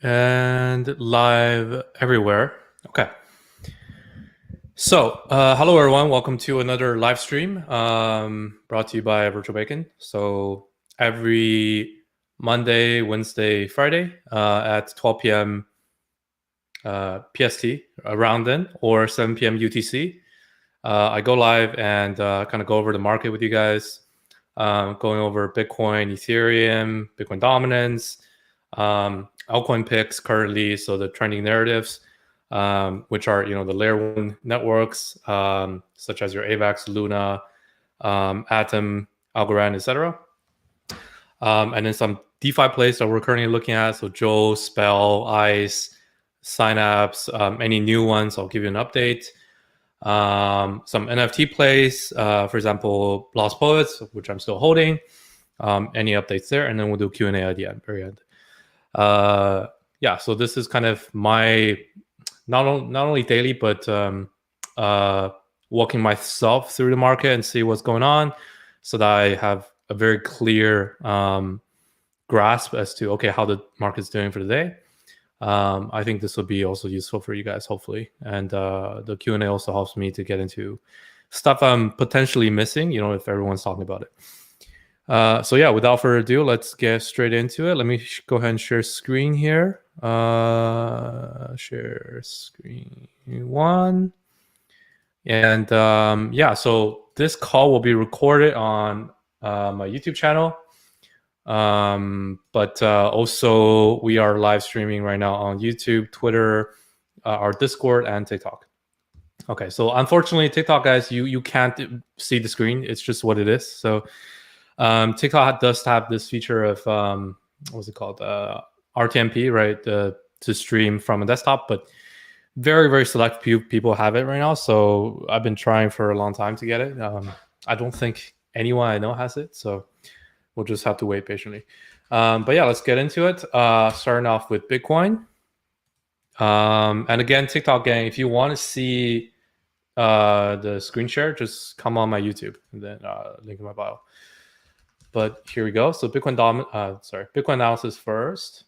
And live everywhere. Okay. So, hello everyone. Welcome to another live stream brought to you by Virtual Bacon. So, every Monday, Wednesday, Friday at 12 p.m. PST around then, or 7 p.m. UTC, I go live and kind of go over the market with you guys, going over Bitcoin, Ethereum, Bitcoin dominance, altcoin picks currently, so the trending narratives, which are the layer one networks, such as your AVAX, Luna, Atom, Algorand, etc. And then some DeFi plays that we're currently looking at. So Joe, Spell, Ice, Synapse, any new ones, I'll give you an update. Some NFT plays, for example, Lost Poets, which I'm still holding. Any updates there, and then we'll do Q&A at the end, very end. Yeah, so this is kind of my not only daily, but walking myself through the market and see what's going on, so that I have a very clear grasp as to how the market's doing for the day. I think this will be also useful for you guys, hopefully, and the Q&A also helps me to get into stuff I'm potentially missing, if everyone's talking about it. So yeah, without further ado, let's get straight into it. Let me go ahead and share screen here. Share screen 1. And yeah, so this call will be recorded on my YouTube channel. But also we are live streaming right now on YouTube, Twitter, our Discord, and TikTok. Okay, so unfortunately, TikTok, guys, you can't see the screen. It's just what it is. So TikTok does have this feature of what's it called, RTMP, right, to stream from a desktop, but very, very select few people have it right now. So I've been trying for a long time to get it. I don't think anyone I know has it, so we'll just have to wait patiently. But yeah, let's get into it. Starting off with Bitcoin. And again, TikTok gang, if you want to see the screen share, just come on my YouTube and then link in my bio. But here we go. So Bitcoin analysis first.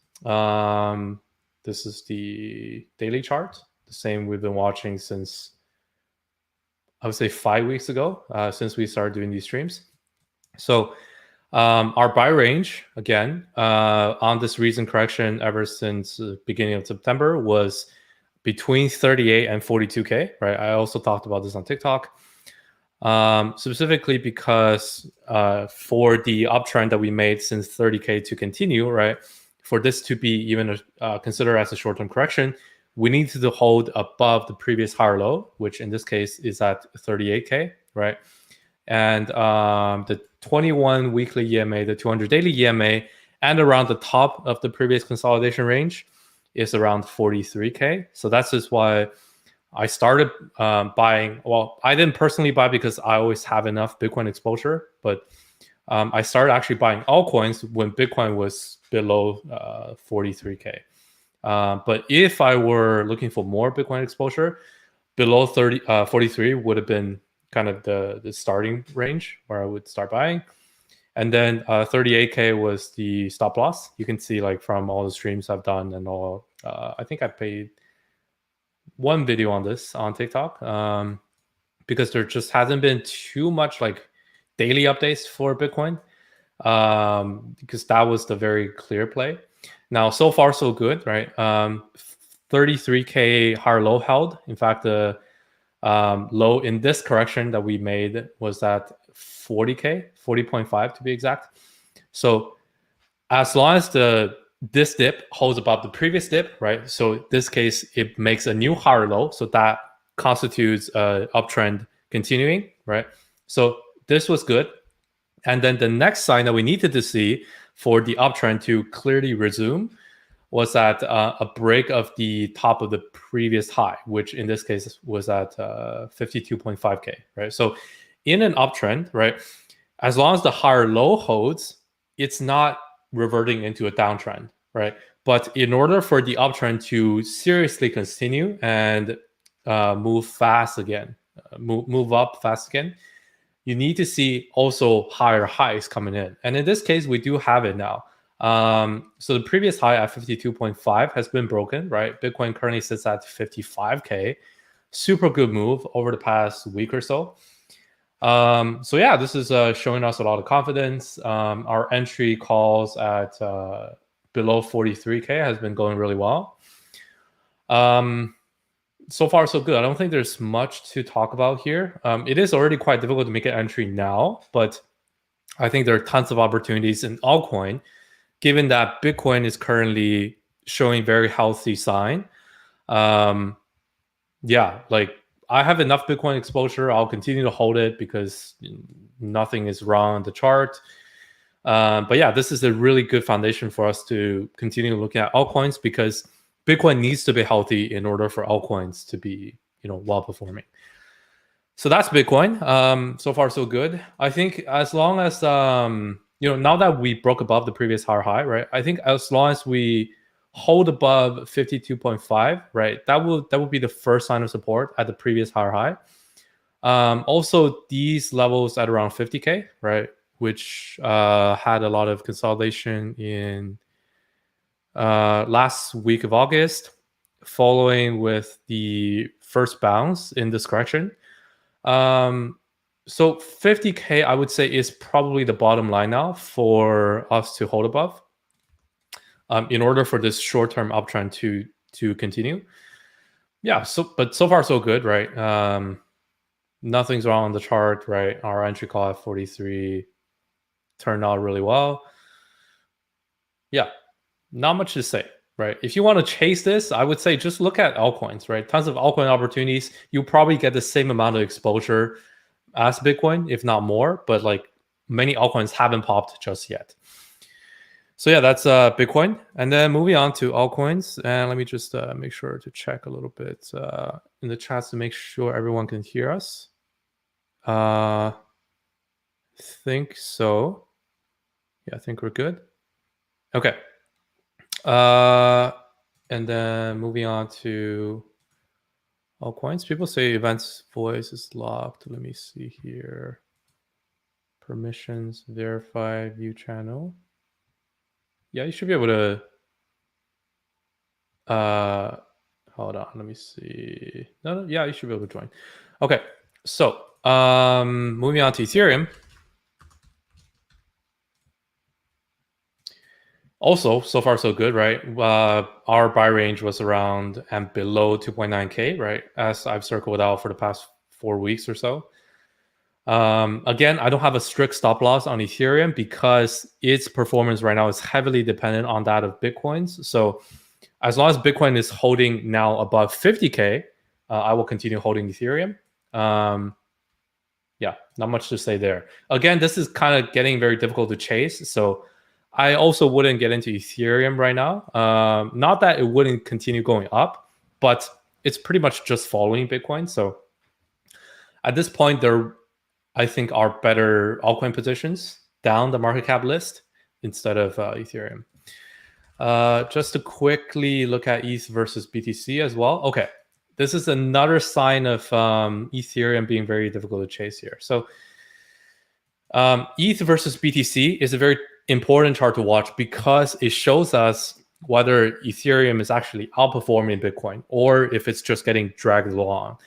This is the daily chart, the same we've been watching since, I would say, 5 weeks ago, since we started doing these streams. So our buy range, again, on this recent correction ever since the beginning of September, was between 38 and 42K, right? I also talked about this on TikTok. Specifically because for the uptrend that we made since 30K to continue, right, for this to be even considered as a short-term correction, we need to hold above the previous higher low, which in this case is at 38K, right? And the 21 weekly EMA, the 200 daily EMA, and around the top of the previous consolidation range is around 43K. So that's just why I started buying. Well, I didn't personally buy because I always have enough Bitcoin exposure, but I started actually buying altcoins when Bitcoin was below 43K. But if I were looking for more Bitcoin exposure, below 43 would have been kind of the starting range where I would start buying. And then 38K was the stop loss. You can see, like, from all the streams I've done and all, I think I paid one video on this on TikTok, because there just hasn't been too much like daily updates for Bitcoin, because that was the very clear play. Now, so far so good, right? 33K higher low held. In fact, the low in this correction that we made was at 40K, 40.5 to be exact. So as long as this dip holds above the previous dip, right? So in this case, it makes a new higher low. So that constitutes an uptrend continuing, right? So this was good. And then the next sign that we needed to see for the uptrend to clearly resume was at a break of the top of the previous high, which in this case was at 52.5K, right? So in an uptrend, right, as long as the higher low holds, it's not reverting into a downtrend, right? But in order for the uptrend to seriously continue and move fast again, move up fast again, you need to see also higher highs coming in. And in this case, we do have it now. So the previous high at 52.5 has been broken, right? Bitcoin currently sits at 55K. Super good move over the past week or so. So yeah, this is showing us a lot of confidence. Our entry calls at below 43K has been going really well. So far, so good. I don't think there's much to talk about here. It is already quite difficult to make an entry now, but I think there are tons of opportunities in altcoin, given that Bitcoin is currently showing very healthy sign. Yeah, like I have enough Bitcoin exposure. I'll continue to hold it because nothing is wrong on the chart. But yeah, this is a really good foundation for us to continue looking at altcoins because Bitcoin needs to be healthy in order for altcoins to be, well performing. So that's Bitcoin. So far, so good. I think as long as now that we broke above the previous high, right? I think as long as we hold above 52.5, right? That will be the first sign of support at the previous high. Also, these levels at around 50K, right? Which had a lot of consolidation in last week of August, following with the first bounce in this correction. So 50K, I would say, is probably the bottom line now for us to hold above. In order for this short-term uptrend to continue. Yeah, but so far so good, right? Nothing's wrong on the chart, right? Our entry call at 43 turned out really well. Yeah, not much to say, right? If you want to chase this, I would say just look at altcoins, right? Tons of altcoin opportunities. You probably get the same amount of exposure as Bitcoin, if not more, but like many altcoins haven't popped just yet. So yeah, that's Bitcoin. And then moving on to altcoins. And let me just make sure to check a little bit in the chats to make sure everyone can hear us. Think so. Yeah, I think we're good. Okay. And then moving on to altcoins. People say events voice is locked. Let me see here. Permissions, verify, view channel. Yeah, you should be able to hold on, let me see. No, yeah, you should be able to join. Okay, so moving on to Ethereum. Also, so far so good, right? Our buy range was around and below 2.9K, right? As I've circled out for the past 4 weeks or so. Again, I don't have a strict stop loss on Ethereum because its performance right now is heavily dependent on that of Bitcoin's. So as long as Bitcoin is holding now above 50K, I will continue holding Ethereum. Yeah, not much to say there. Again, this is kind of getting very difficult to chase. So I also wouldn't get into Ethereum right now. Not that it wouldn't continue going up, but it's pretty much just following Bitcoin. So at this point, there, I think, are better altcoin positions down the market cap list instead of Ethereum. Just to quickly look at ETH versus BTC as well. Okay, this is another sign of Ethereum being very difficult to chase here. So ETH versus BTC is a very important chart to watch because it shows us whether Ethereum is actually outperforming Bitcoin or if it's just getting dragged along.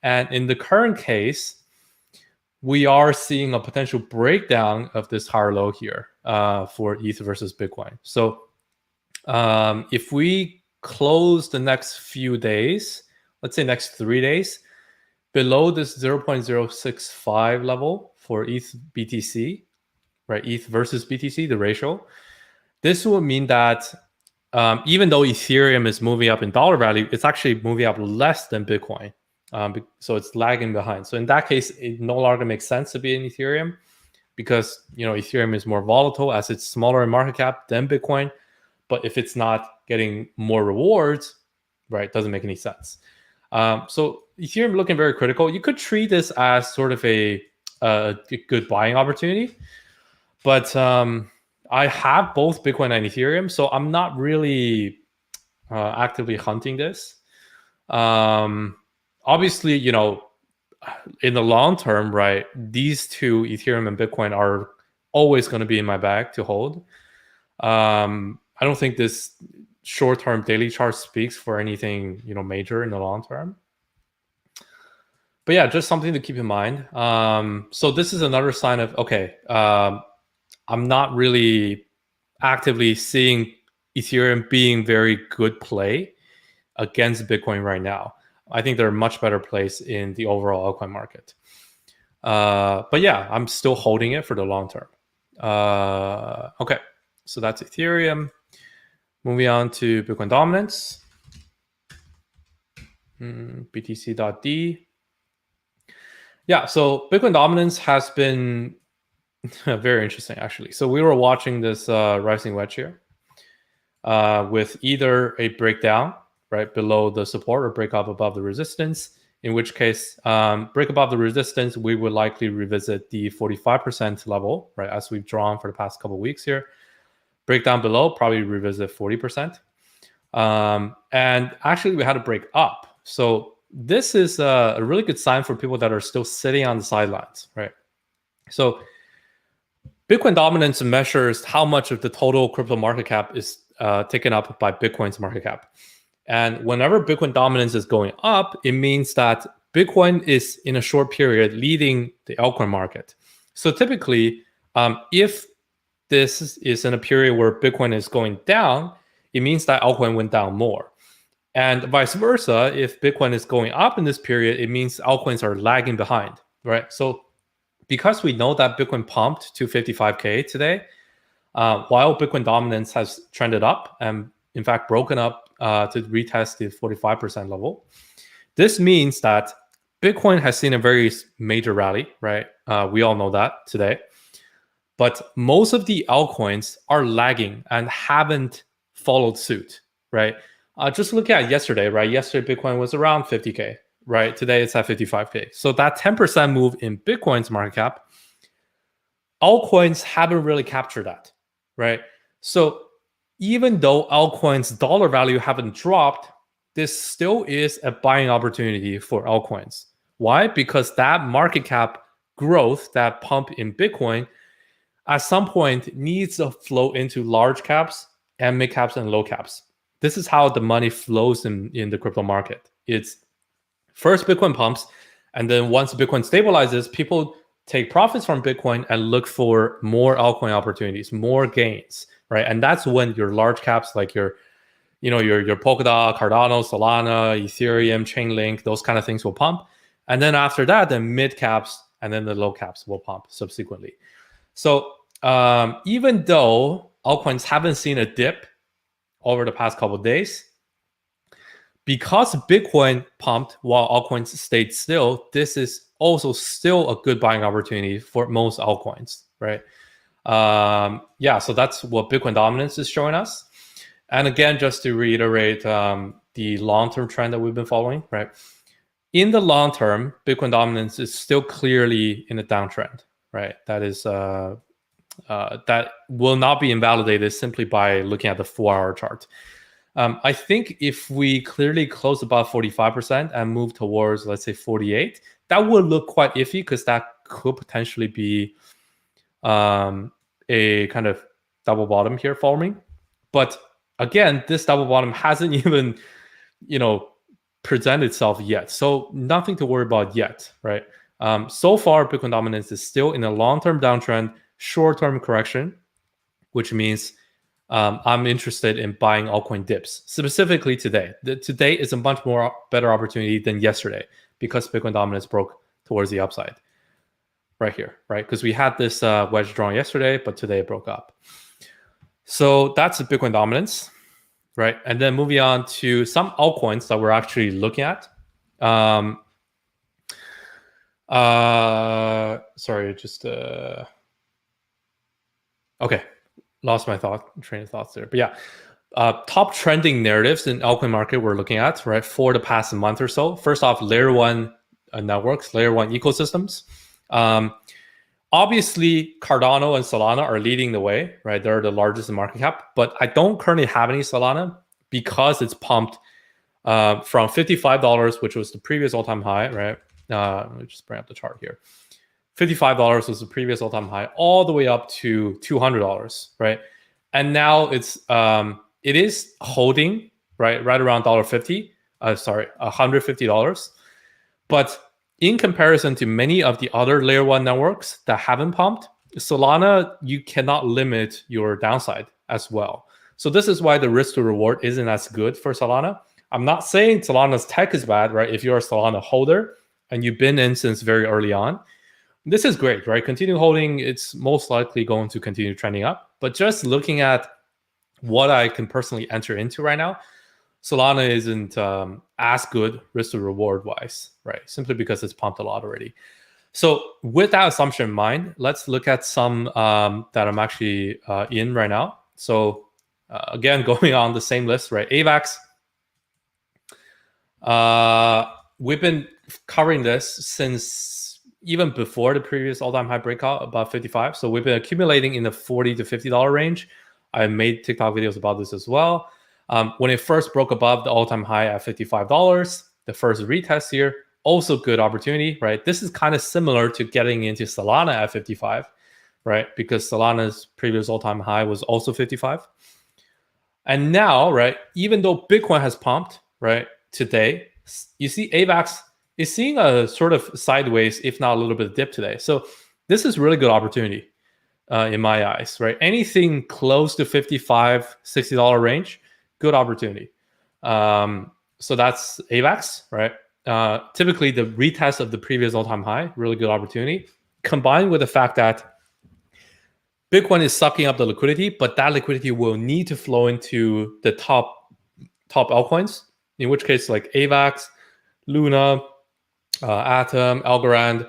And in the current case, we are seeing a potential breakdown of this higher low here for ETH versus Bitcoin. So if we close the next few days, let's say next 3 days, below this 0.065 level for ETH BTC, right? ETH versus BTC, the ratio, this will mean that even though Ethereum is moving up in dollar value, it's actually moving up less than Bitcoin. So it's lagging behind. So in that case, it no longer makes sense to be in Ethereum because Ethereum is more volatile as it's smaller in market cap than Bitcoin. But if it's not getting more rewards, right, doesn't make any sense. So Ethereum looking very critical. You could treat this as sort of a good buying opportunity, but I have both Bitcoin and Ethereum, so I'm not really actively hunting this. Obviously, in the long term, right, these two, Ethereum and Bitcoin, are always going to be in my bag to hold. I don't think this short-term daily chart speaks for anything, major in the long term. But yeah, just something to keep in mind. So this is another sign of, okay, I'm not really actively seeing Ethereum being very good play against Bitcoin right now. I think they're a much better place in the overall altcoin market. But yeah, I'm still holding it for the long term. Okay, so that's Ethereum. Moving on to Bitcoin dominance. BTC.D. Yeah, so Bitcoin dominance has been very interesting, actually. So we were watching this rising wedge here with either a breakdown right below the support or break up above the resistance, in which case break above the resistance, we would likely revisit the 45% level, right, as we've drawn for the past couple of weeks here. Break down below, probably revisit 40%. And actually, we had to break up. So this is a really good sign for people that are still sitting on the sidelines, right? So Bitcoin dominance measures how much of the total crypto market cap is taken up by Bitcoin's market cap. And whenever Bitcoin dominance is going up, it means that Bitcoin is in a short period leading the altcoin market. So typically, if this is in a period where Bitcoin is going down, it means that altcoin went down more. And vice versa, if Bitcoin is going up in this period, it means altcoins are lagging behind, right? So because we know that Bitcoin pumped to 55K today, while Bitcoin dominance has trended up and in fact broken up to retest the 45% level, this means that Bitcoin has seen a very major rally, right? We all know that today. But most of the altcoins are lagging and haven't followed suit, right? Just look at yesterday, right? Yesterday, Bitcoin was around 50K, right? Today, it's at 55K. So that 10% move in Bitcoin's market cap, altcoins haven't really captured that, right? So even though altcoins' dollar value haven't dropped, this still is a buying opportunity for altcoins. Why? Because that market cap growth, that pump in Bitcoin, at some point needs to flow into large caps and mid caps and low caps. This is how the money flows in the crypto market. It's first Bitcoin pumps, and then once Bitcoin stabilizes, people take profits from Bitcoin and look for more altcoin opportunities, more gains, right? And that's when your large caps like your Polkadot, Cardano, Solana, Ethereum, Chainlink, those kind of things will pump. And then after that, the mid caps and then the low caps will pump subsequently. So even though altcoins haven't seen a dip over the past couple of days, because Bitcoin pumped while altcoins stayed still, this is also still a good buying opportunity for most altcoins, right? So that's what Bitcoin dominance is showing us. And again, just to reiterate the long-term trend that we've been following, right? In the long term, Bitcoin dominance is still clearly in a downtrend, right? That is that will not be invalidated simply by looking at the 4-hour chart. I think if we clearly close above 45% and move towards, let's say, 48, that would look quite iffy because that could potentially be a kind of double bottom here forming. But again, this double bottom hasn't even, presented itself yet. So nothing to worry about yet, right? So far, Bitcoin dominance is still in a long-term downtrend, short-term correction, which means I'm interested in buying altcoin dips, specifically today. Today is a much more better opportunity than yesterday because Bitcoin dominance broke towards the upside right here, right? Because we had this wedge drawn yesterday, but today it broke up. So that's the Bitcoin dominance, right? And then moving on to some altcoins that we're actually looking at. Okay, lost my train of thoughts there. But yeah, top trending narratives in altcoin market we're looking at, right, for the past month or so. First off, layer one networks, layer one ecosystems. Obviously, Cardano and Solana are leading the way, right? They're the largest in market cap, but I don't currently have any Solana because it's pumped from $55, which was the previous all-time high, right? Let me just bring up the chart here. $55 was the previous all-time high, all the way up to $200, right? and now it is holding right around $1.50. Sorry, $150. But in comparison to many of the other layer 1 networks that haven't pumped, Solana, you cannot limit your downside as well. So this is why the risk to reward isn't as good for Solana. I'm not saying Solana's tech is bad, right? If you're a Solana holder and you've been in since very early on, this is great, right? Continue holding. It's most likely going to continue trending up. But just looking at what I can personally enter into right now, Solana isn't as good risk to reward wise, right? Simply because it's pumped a lot already. So with that assumption in mind, let's look at some that I'm actually in right now. So again, going on the same list, right? AVAX. We've been covering this since even before the previous all-time high breakout, about 55. So we've been accumulating in the $40 to $50 range. I made TikTok videos about this as well. When it first broke above the all-time high at $55, the first retest here, also good opportunity, right? This is kind of similar to getting into Solana at 55, right? Because Solana's previous all-time high was also 55. And now, right, even though Bitcoin has pumped, right, today, you see AVAX is seeing a sort of sideways, if not a little bit of dip today. So this is really good opportunity in my eyes, right? Anything close to $55, $60 range, good opportunity. So that's AVAX, right? Typically the retest of the previous all-time high, really good opportunity, combined with the fact that Bitcoin is sucking up the liquidity, but that liquidity will need to flow into the top altcoins, in which case like AVAX, Luna, Atom, Algorand,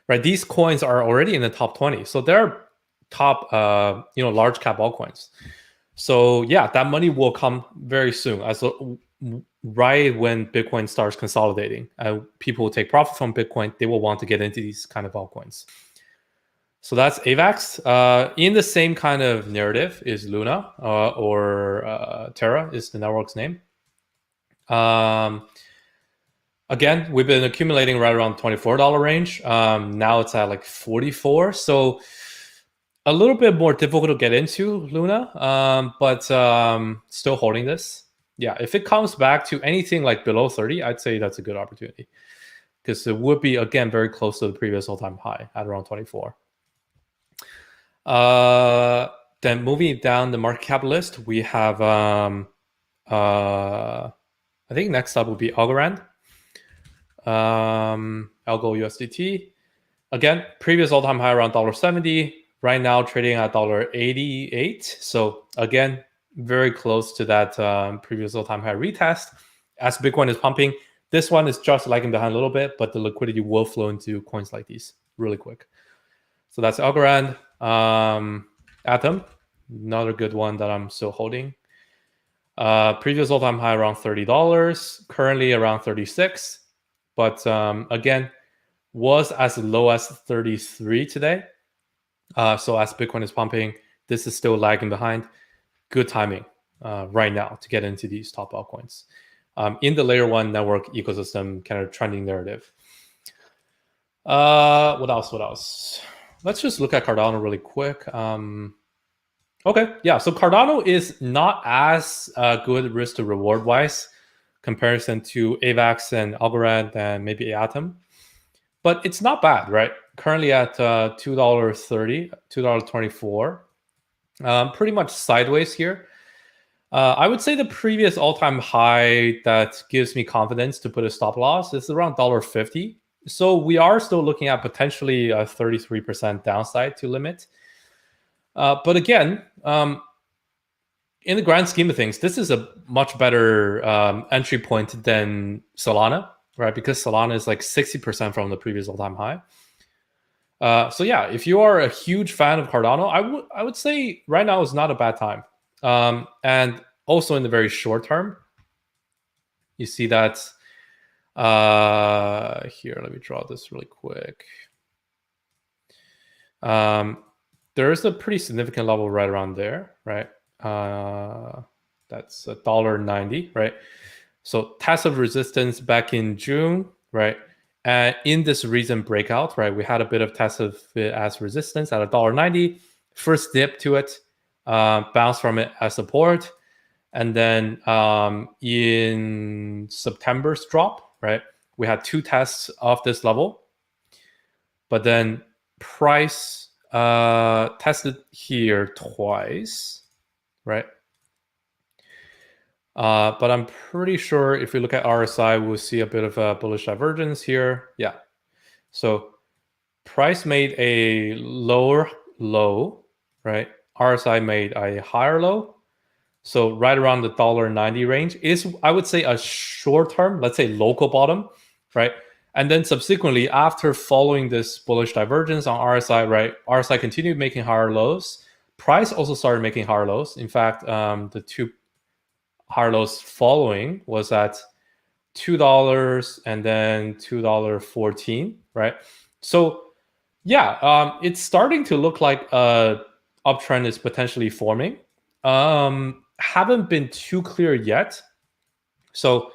right? These coins are already in the top 20. So they're top, large cap altcoins. So yeah, that money will come very soon, right when Bitcoin starts consolidating. People will take profit from Bitcoin. They will want to get into these kind of altcoins. So that's AVAX. In the same kind of narrative is Luna, or Terra is the network's name. Again, we've been accumulating right around $24 range. Now it's at like 44. So a little bit more difficult to get into Luna, but still holding this. Yeah, if it comes back to anything like below 30, I'd say that's a good opportunity, because it would be, again, very close to the previous all-time high at around 24. Then moving down the market cap list, we have, I think next up would be Algorand. Algo USDT. Again, previous all-time high around $1.70. Right now trading at $1.88. So again, very close to that previous all-time high retest. As Bitcoin is pumping, this one is just lagging behind a little bit, but the liquidity will flow into coins like these really quick. So that's Algorand. Atom, another good one that I'm still holding. Previous all-time high around $30, currently around 36, but again, was as low as 33 today. So as Bitcoin is pumping, this is still lagging behind. Good timing right now to get into these top altcoins in the layer 1 network ecosystem kind of trending narrative. What else? Let's just look at Cardano really quick. Okay, yeah, so Cardano is not as good risk to reward wise comparison to AVAX and Algorand and maybe Atom, but it's not bad, right? Currently at $2.30, $2.24, pretty much sideways here. I would say the previous all-time high that gives me confidence to put a stop loss is around $1.50. So we are still looking at potentially a 33% downside to limit. But again, in the grand scheme of things, this is a much better entry point than Solana, right? Because Solana is like 60% from the previous all-time high. So yeah, if you are a huge fan of Cardano, I would say right now is not a bad time. And also in the very short term, you see that here, let me draw this really quick. There is a pretty significant level right around there, right? That's $1.90, right? So test of resistance back in June, right? And in this recent breakout, right, we had a bit of test of it as resistance at $1.90. First dip to it, bounced from it as support. And then in September's drop, right, we had 2 tests of this level. But then price tested here twice, right? But I'm pretty sure if we look at RSI, we'll see a bit of a bullish divergence here. Yeah. So price made a lower low, right? RSI made a higher low. So right around the $1.90 range is, I would say, a short-term, let's say local bottom, right? And then subsequently, after following this bullish divergence on RSI, right, RSI continued making higher lows. Price also started making higher lows. In fact, the 2 higher lows following was at $2 and then $2.14, right? So yeah, it's starting to look like a uptrend is potentially forming. Haven't been too clear yet. So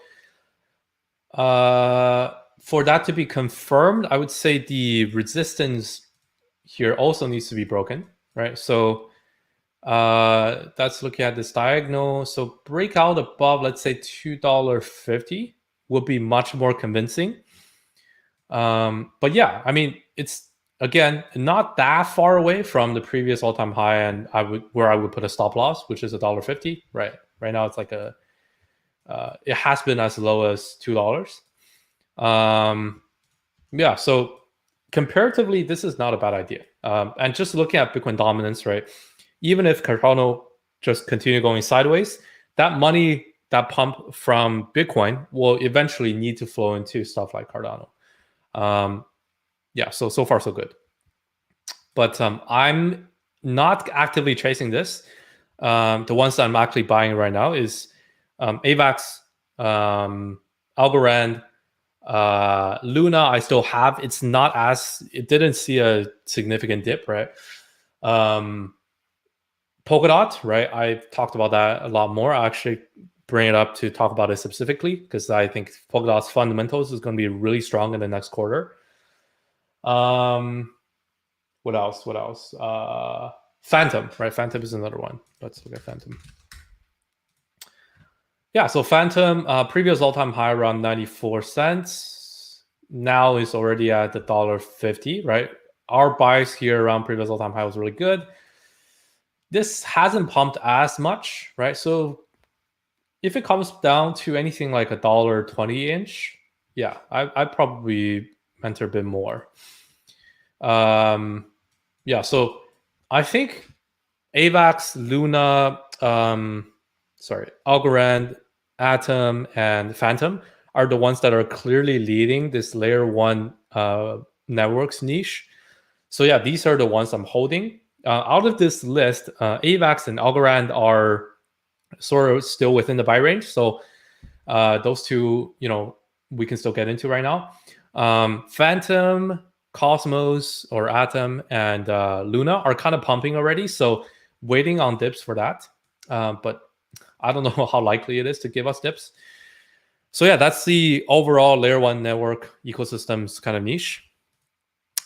for that to be confirmed, I would say the resistance here also needs to be broken, right? So that's looking at this diagonal. So breakout above, let's say $2.50 would be much more convincing. But yeah, I mean, it's again not that far away from the previous all-time high, and where I would put a stop loss, which is $1.50. Right now it's like it has been as low as $2. Yeah, so comparatively, this is not a bad idea. And just looking at Bitcoin dominance, right? Even if Cardano just continue going sideways, that money, that pump from Bitcoin will eventually need to flow into stuff like Cardano. Yeah, so far so good. But I'm not actively chasing this. The ones that I'm actually buying right now is AVAX, Algorand, Luna. I still have. It didn't see a significant dip, right? Polkadot, right? I've talked about that a lot more. I actually bring it up to talk about it specifically because I think Polkadot's fundamentals is going to be really strong in the next quarter. What else? Phantom, right? Phantom is another one. Let's look at Phantom. Yeah, so Phantom, previous all-time high around 94 cents. Now is already at the $1.50, right? Our buys here around previous all-time high was really good. This hasn't pumped as much, right? So if it comes down to anything like $1.20 inch, yeah, I'd probably enter a bit more. Yeah, so I think AVAX, Luna, Algorand, Atom, and Phantom are the ones that are clearly leading this layer 1 networks niche. So yeah, these are the ones I'm holding. Out of this list, AVAX and Algorand are sort of still within the buy range. So those two, we can still get into right now. Phantom, Cosmos or Atom, and Luna are kind of pumping already. So waiting on dips for that. But I don't know how likely it is to give us dips. So yeah, that's the overall layer 1 network ecosystems kind of niche.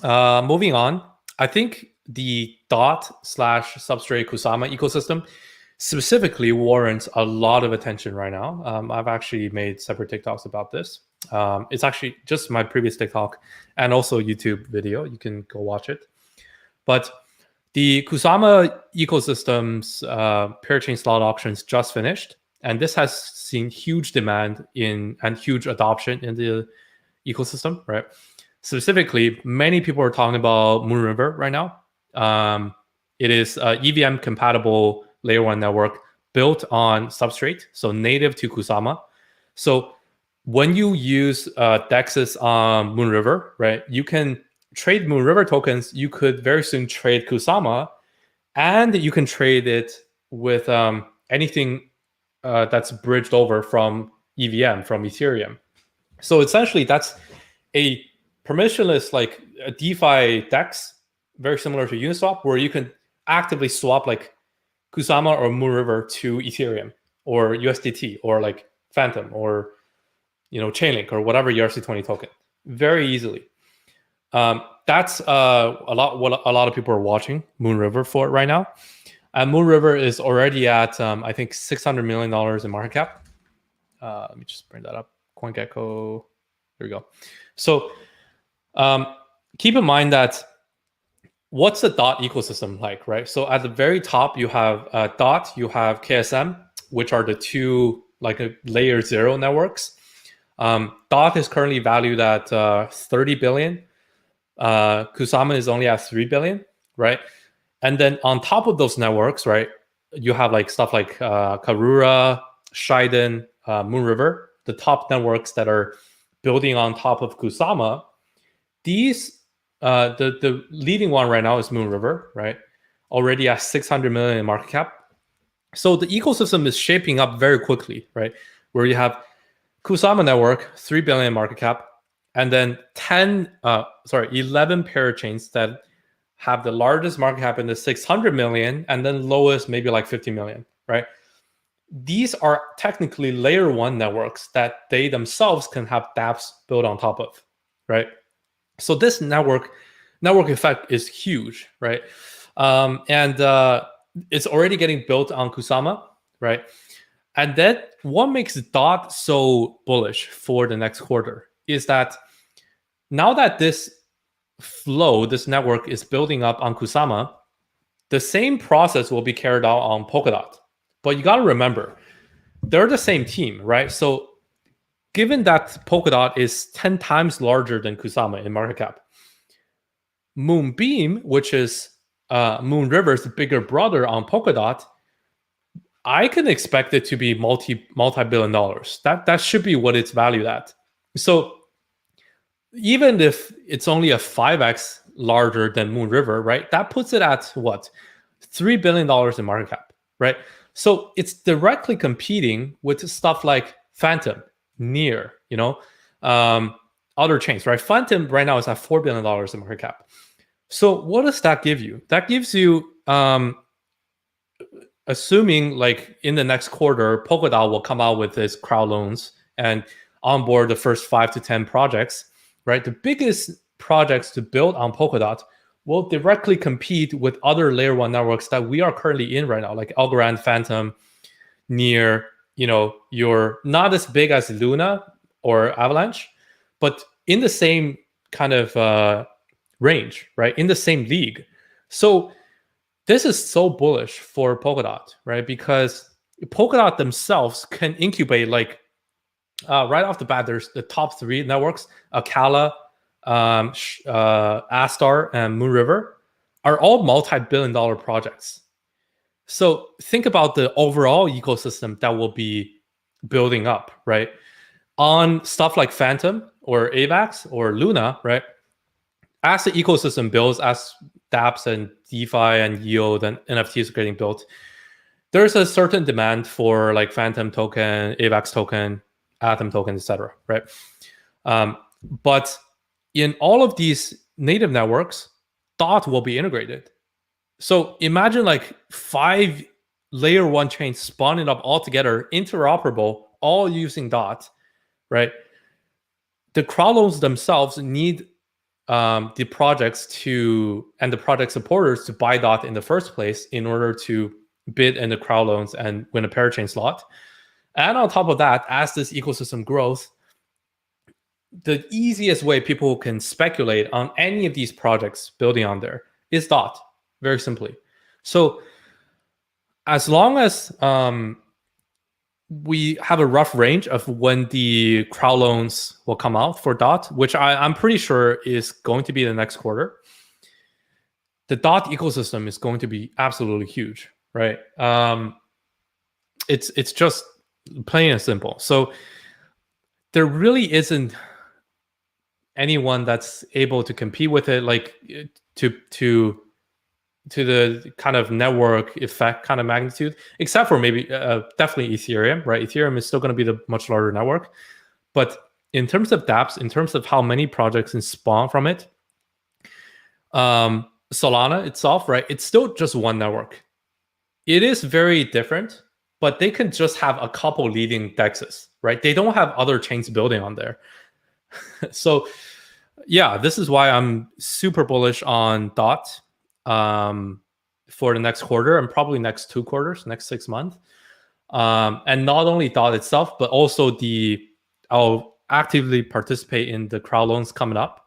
Moving on, I think the DOT/Substrate Kusama ecosystem specifically warrants a lot of attention right now. I've actually made separate TikToks about this. It's actually just my previous TikTok and also YouTube video. You can go watch it. But the Kusama ecosystem's parachain slot auctions just finished, and this has seen huge demand and huge adoption in the ecosystem, right? Specifically, many people are talking about Moonriver right now. It is EVM compatible layer 1 network built on Substrate, so native to Kusama. So when you use DEXs on Moonriver, right, you can trade Moonriver tokens. You could very soon trade Kusama, and you can trade it with anything that's bridged over from EVM, from Ethereum. So essentially, that's a permissionless, like a DeFi DEX, very similar to Uniswap, where you can actively swap like Kusama or Moonriver to Ethereum or USDT or like Phantom or Chainlink or whatever ERC20 token very easily. That's a lot what a lot of people are watching Moonriver for right now. And Moon River is already at, I think, $600 million in market cap. Let me just bring that up. CoinGecko. Here we go. So keep in mind that what's the DOT ecosystem like, right? So at the very top, you have DOT, you have KSM, which are the two like layer 0 networks. DOT is currently valued at 30 billion. Kusama is only at 3 billion, right? And then on top of those networks, right, you have like stuff like Karura, Shiden, Moon River, the top networks that are building on top of Kusama. These, the leading one right now is Moon River, right? Already at 600 million in market cap. So the ecosystem is shaping up very quickly, right? Where you have Kusama network, 3 billion market cap, and then 11 parachains that have the largest market cap in the 600 million, and then lowest maybe like 50 million, right? These are technically layer 1 networks that they themselves can have dApps built on top of, right? So this network effect is huge, right? And it's already getting built on Kusama, right? And then what makes DOT so bullish for the next quarter is that now that this network is building up on Kusama, the same process will be carried out on Polkadot. But you got to remember, they're the same team, right? So given that Polkadot is 10 times larger than Kusama in market cap, Moonbeam, which is Moon River's bigger brother on Polkadot, I can expect it to be multi-billion dollars. That should be what it's valued at. So even if it's only a 5x larger than Moon River, right? That puts it at what? $3 billion in market cap, right? So it's directly competing with stuff like Phantom, Near, other chains, right? Phantom right now is at $4 billion in market cap. So what does that give you? That gives you, assuming like in the next quarter, Polkadot will come out with its crowd loans and onboard the first 5 to 10 projects, right? The biggest projects to build on Polkadot will directly compete with other layer 1 networks that we are currently in right now, like Algorand, Phantom, Near. You're not as big as Luna or Avalanche, but in the same kind of range, right? In the same league. So this is so bullish for Polkadot, right? Because Polkadot themselves can incubate like right off the bat. There's the top 3 networks: Akala, Astar, and Moon River are all multi-billion-dollar projects. So think about the overall ecosystem that will be building up, right? On stuff like Phantom or AVAX or Luna, right? As the ecosystem builds, as dApps and DeFi and yield and NFTs are getting built, there's a certain demand for like Phantom token, AVAX token, Atom token, etc. Right? But in all of these native networks, DOT will be integrated. So imagine like 5 layer 1 chains spawning up all together, interoperable, all using DOT, right? The crowd loans themselves need the projects and the project supporters to buy DOT in the first place in order to bid in the crowd loans and win a parachain slot. And on top of that, as this ecosystem grows, the easiest way people can speculate on any of these projects building on there is DOT, very simply. So as long as we have a rough range of when the crowd loans will come out for DOT, which I'm pretty sure is going to be the next quarter, the DOT ecosystem is going to be absolutely huge, right? It's just plain and simple. So there really isn't anyone that's able to compete with it, like to the kind of network effect kind of magnitude, except for maybe definitely Ethereum, right? Ethereum is still going to be the much larger network. But in terms of dApps, in terms of how many projects can spawn from it, Solana itself, right? It's still just one network. It is very different, but they can just have a couple leading dexes, right? They don't have other chains building on there. So yeah, this is why I'm super bullish on DOT. for the next quarter and probably next 2 quarters, next 6 months. And not only DOT itself, but also I'll actively participate in the crowd loans coming up,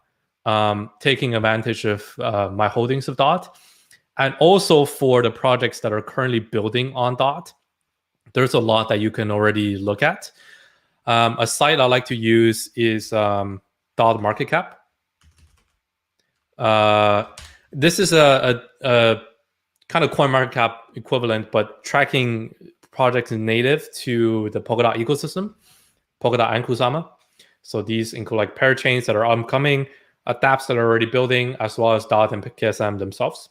taking advantage of my holdings of DOT. And also for the projects that are currently building on DOT, there's a lot that you can already look at. A site I like to use is DOT Market Cap. This is a kind of CoinMarketCap equivalent, but tracking projects native to the Polkadot ecosystem, Polkadot and Kusama. So these include like parachains that are upcoming, dApps that are already building, as well as DOT and KSM themselves.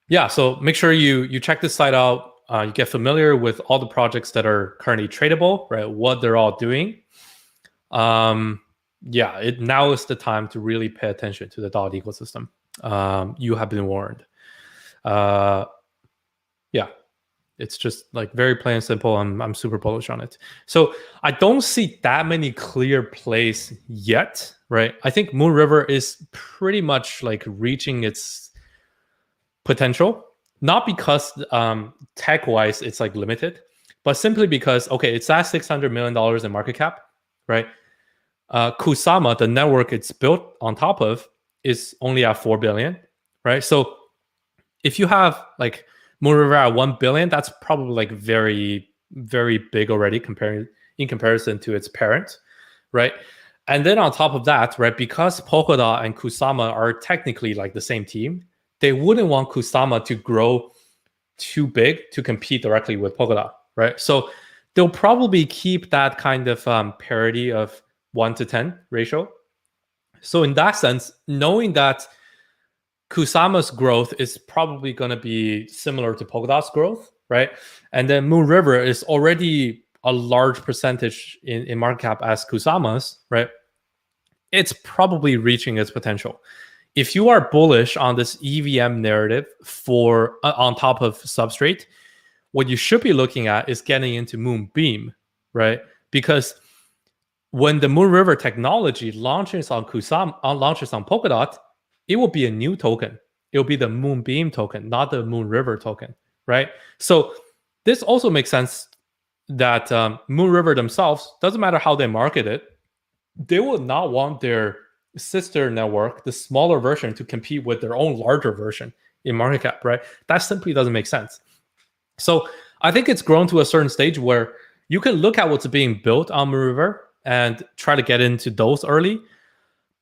Yeah, so make sure you check this site out. You get familiar with all the projects that are currently tradable, right? What they're all doing. Yeah, now is the time to really pay attention to the DOT ecosystem. You have been warned. Yeah, it's just like very plain and simple. I'm super bullish on it. So I don't see that many clear plays yet, right? I think Moon River is pretty much like reaching its potential, not because tech-wise it's like limited, but simply because, okay, it's at $600 million in market cap, right? Kusama, the network it's built on top of, is only at 4 billion, right? So if you have like Moon River at 1 billion, that's probably like very, very big already in comparison to its parent, right? And then on top of that, right, because Polkadot and Kusama are technically like the same team, they wouldn't want Kusama to grow too big to compete directly with Polkadot, right? So they'll probably keep that kind of parity of 1-to-10 ratio. So in that sense, knowing that Kusama's growth is probably going to be similar to Polkadot's growth, right? And then Moon River is already a large percentage in market cap as Kusama's, right? It's probably reaching its potential. If you are bullish on this EVM narrative for on top of Substrate, what you should be looking at is getting into Moonbeam, right? Because when the Moon River technology launches on Kusama, launches on Polkadot, it will be a new token. It will be the Moonbeam token, not the Moon River token, right? So this also makes sense that Moon River themselves, doesn't matter how they market it, they will not want their sister network, the smaller version, to compete with their own larger version in market cap, right? That simply doesn't make sense. So I think it's grown to a certain stage where you can look at what's being built on Moon River and try to get into those early.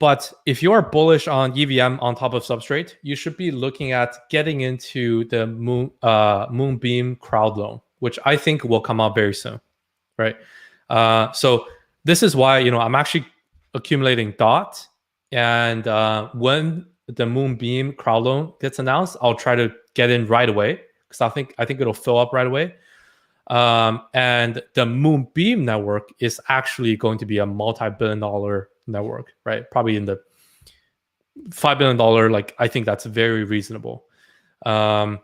But if you are bullish on EVM on top of Substrate, you should be looking at getting into the Moonbeam crowd loan, which I think will come out very soon, right? So this is why, I'm actually accumulating DOT. And when the Moonbeam crowd loan gets announced, I'll try to get in right away because I think it'll fill up right away. And the Moonbeam network is actually going to be a multi-billion-dollar network, right? Probably in the $5 billion. Like, I think that's very reasonable. Yeah.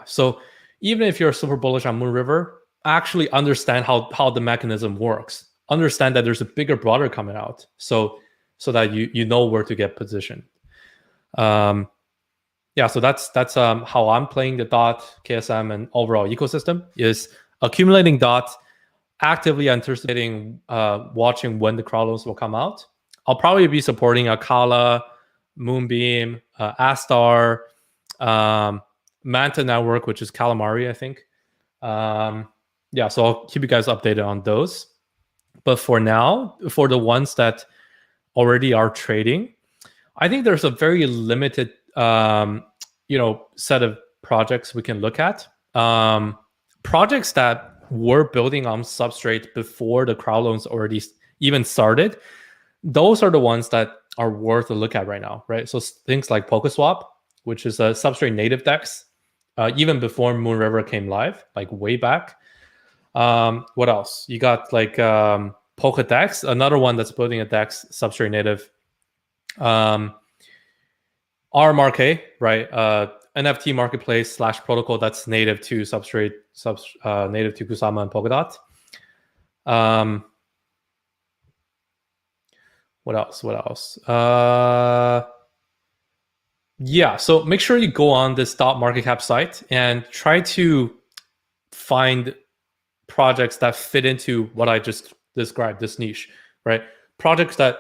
So even if you're super bullish on Moon River, actually understand how the mechanism works. Understand that there's a bigger, broader coming out. So that you know where to get positioned. Yeah, so that's how I'm playing the DOT, KSM, and overall ecosystem is accumulating DOT, actively anticipating, watching when the crowd loans will come out. I'll probably be supporting Akala, Moonbeam, Astar, Manta Network, which is Calamari, I think. Yeah, so I'll keep you guys updated on those. But for now, for the ones that already are trading, I think there's a very limited set of projects we can look at. Projects that were building on Substrate before the crowd loans already even started, those are the ones that are worth a look at right now, right? So things like PolkaSwap, which is a Substrate native DEX, even before Moon River came live, like way back. What else? You got like Polkadex, another one that's building a DEX, Substrate native. RMRK, right? NFT marketplace / protocol that's native to Substrate, native to Kusama and Polkadot. What else? Yeah, so make sure you go on this dot market cap site and try to find projects that fit into what I just described, this niche, right? Projects that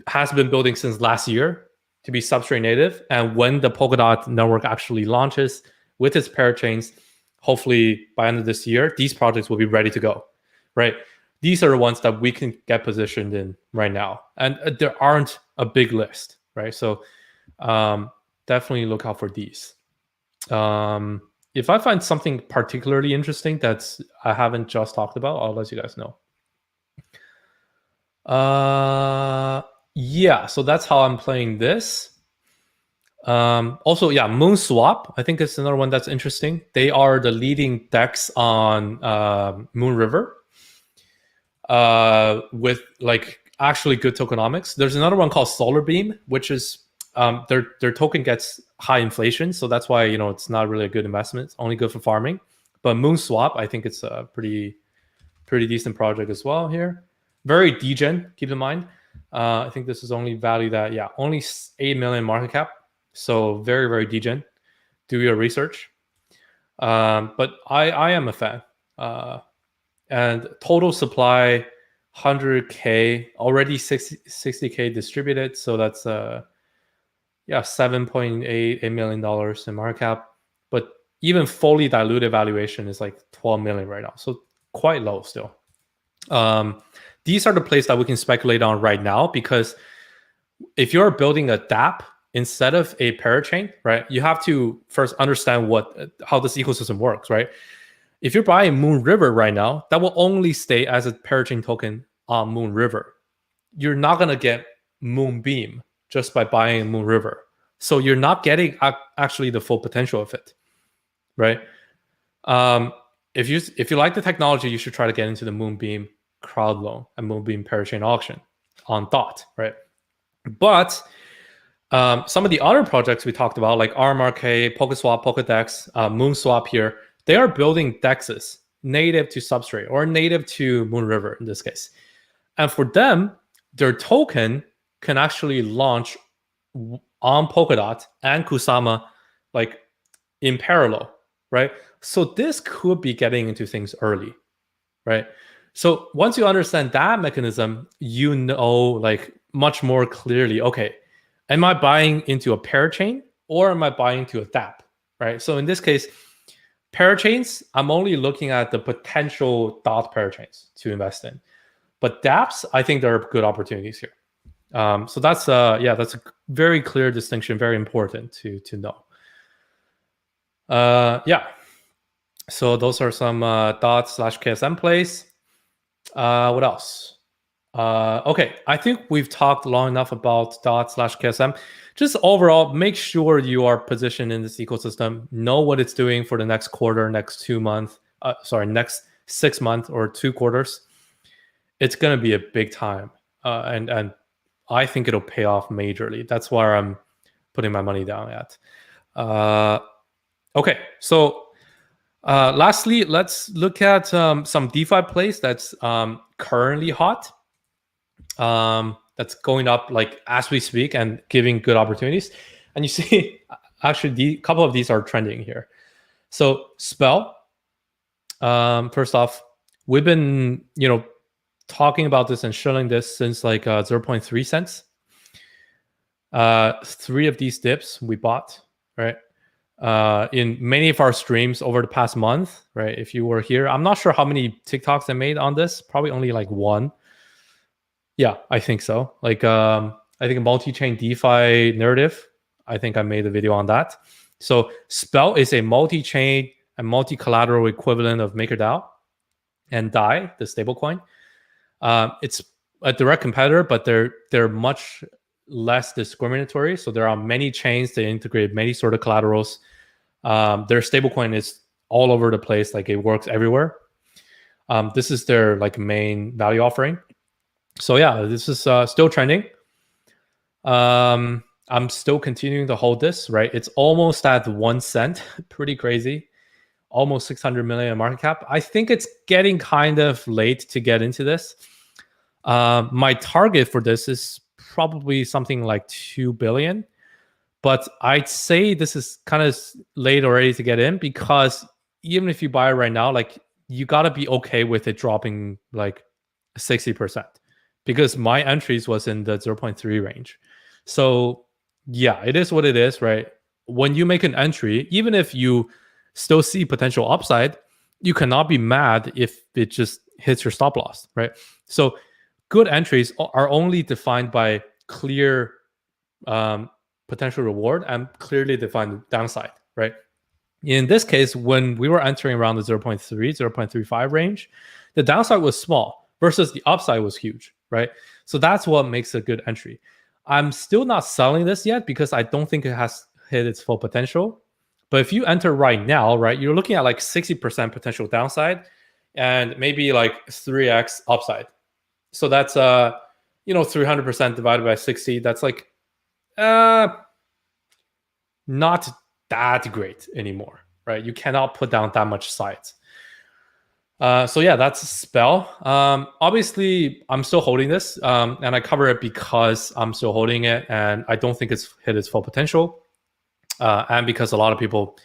has been building since last year to be substrate native, and when the Polkadot network actually launches with its parachains, hopefully by end of this year, these projects will be ready to go, right? These are the ones that we can get positioned in right now, and there aren't a big list, right? So definitely look out for these. If I find something particularly interesting that's I haven't just talked about, I'll let you guys know. Yeah, so that's how I'm playing this. Also, yeah, Moonswap, I think it's another one that's interesting. They are the leading DEX on Moon River with like actually good tokenomics. There's another one called Solar Beam, which is their token gets high inflation, so that's why it's not really a good investment. It's only good for farming. But Moonswap, I think it's a pretty decent project as well here. Very degen, keep in mind. I think this is only valued at only 8 million market cap, so very, very degen. Do your research. But I am a fan. And total supply 100k, already 60k distributed, so that's $7.8 million in market cap. But even fully diluted valuation is like 12 million right now, so quite low still. These are the places that we can speculate on right now, because if you're building a dApp instead of a parachain, right, you have to first understand how this ecosystem works, right? If you're buying Moon River right now, that will only stay as a parachain token on Moon River. You're not going to get Moonbeam just by buying Moon River. So you're not getting actually the full potential of it, right? If you like the technology, you should try to get into the Moonbeam crowd loan and Moonbeam parachain auction on DOT, right? But some of the other projects we talked about, like RMRK, Polkaswap, Polkadex, Moonswap here, they are building DEXs native to Substrate or native to Moon River in this case. And for them, their token can actually launch on Polkadot and Kusama like in parallel, right? So this could be getting into things early, right? So once you understand that mechanism, like much more clearly, okay, am I buying into a parachain or am I buying into a dApp, right? So in this case, parachains, I'm only looking at the potential DOT parachains to invest in. But dApps, I think there are good opportunities here. So that's a very clear distinction, very important to know. So those are some DOT/KSM plays. What else? Okay, I think we've talked long enough about DOT/KSM. Just overall, make sure you are positioned in this ecosystem. Know what it's doing for the next quarter, next 2 months. Next 6 months or 2 quarters. It's going to be a big time, and I think it'll pay off majorly. That's where I'm putting my money down at. Okay, so lastly, let's look at some DeFi plays that's currently hot. That's going up like as we speak and giving good opportunities. And you see, actually, a couple of these are trending here. So Spell, first off, we've been talking about this and showing this since like 0.3 cents. 3 of these dips we bought, right? In many of our streams over the past month, right? If you were here, I'm not sure how many TikToks I made on this. Probably only like 1. Yeah, I think so. Like, I think a multi-chain DeFi narrative. I think I made a video on that. So Spell is a multi-chain and multi-collateral equivalent of MakerDAO and DAI, the stablecoin. It's a direct competitor, but they're much less discriminatory. So there are many chains. They integrate many sort of collaterals. Their stablecoin is all over the place. Like it works everywhere. This is their like main value offering. So yeah, this is still trending. I'm still continuing to hold this, right? It's almost at 1 cent. Pretty crazy. Almost 600 million in market cap. I think it's getting kind of late to get into this. My target for this is probably something like 2 billion. But I'd say this is kind of late already to get in, because even if you buy it right now, like you got to be okay with it dropping like 60%, because my entries was in the 0.3 range. So yeah, it is what it is, right? When you make an entry, even if you still see potential upside, you cannot be mad if it just hits your stop loss, right? So good entries are only defined by clear potential reward and clearly defined downside, right? In this case, when we were entering around the 0.3, 0.35 range, the downside was small versus the upside was huge, right? So that's what makes a good entry. I'm still not selling this yet because I don't think it has hit its full potential. But if you enter right now, right, you're looking at like 60% potential downside and maybe like 3x upside. So that's 300% divided by 60. That's like not that great anymore, right? You cannot put down that much sides. So yeah, that's a spell. Obviously, I'm still holding this, and I cover it because I'm still holding it, and I don't think it's hit its full potential, and because a lot of people,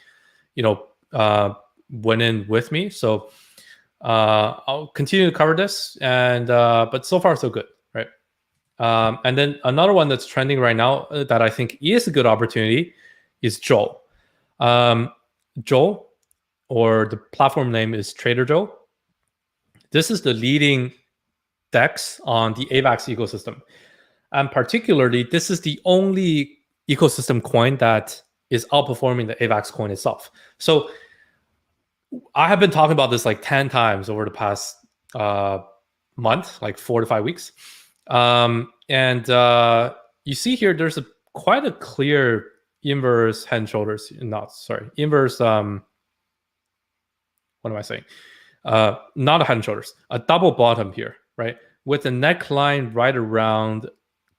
went in with me. So I'll continue to cover this, and but so far so good, right? And then another one that's trending right now that I think is a good opportunity is Joel. Joel, or the platform name is Trader Joe. This is the leading DEX on the AVAX ecosystem. And particularly, this is the only ecosystem coin that is outperforming the AVAX coin itself. So I have been talking about this like 10 times over the past month, like 4 to 5 weeks. And you see here, there's quite a clear inverse head and shoulders. Inverse. What am I saying? Not a head and shoulders, a double bottom here, right? With the neckline right around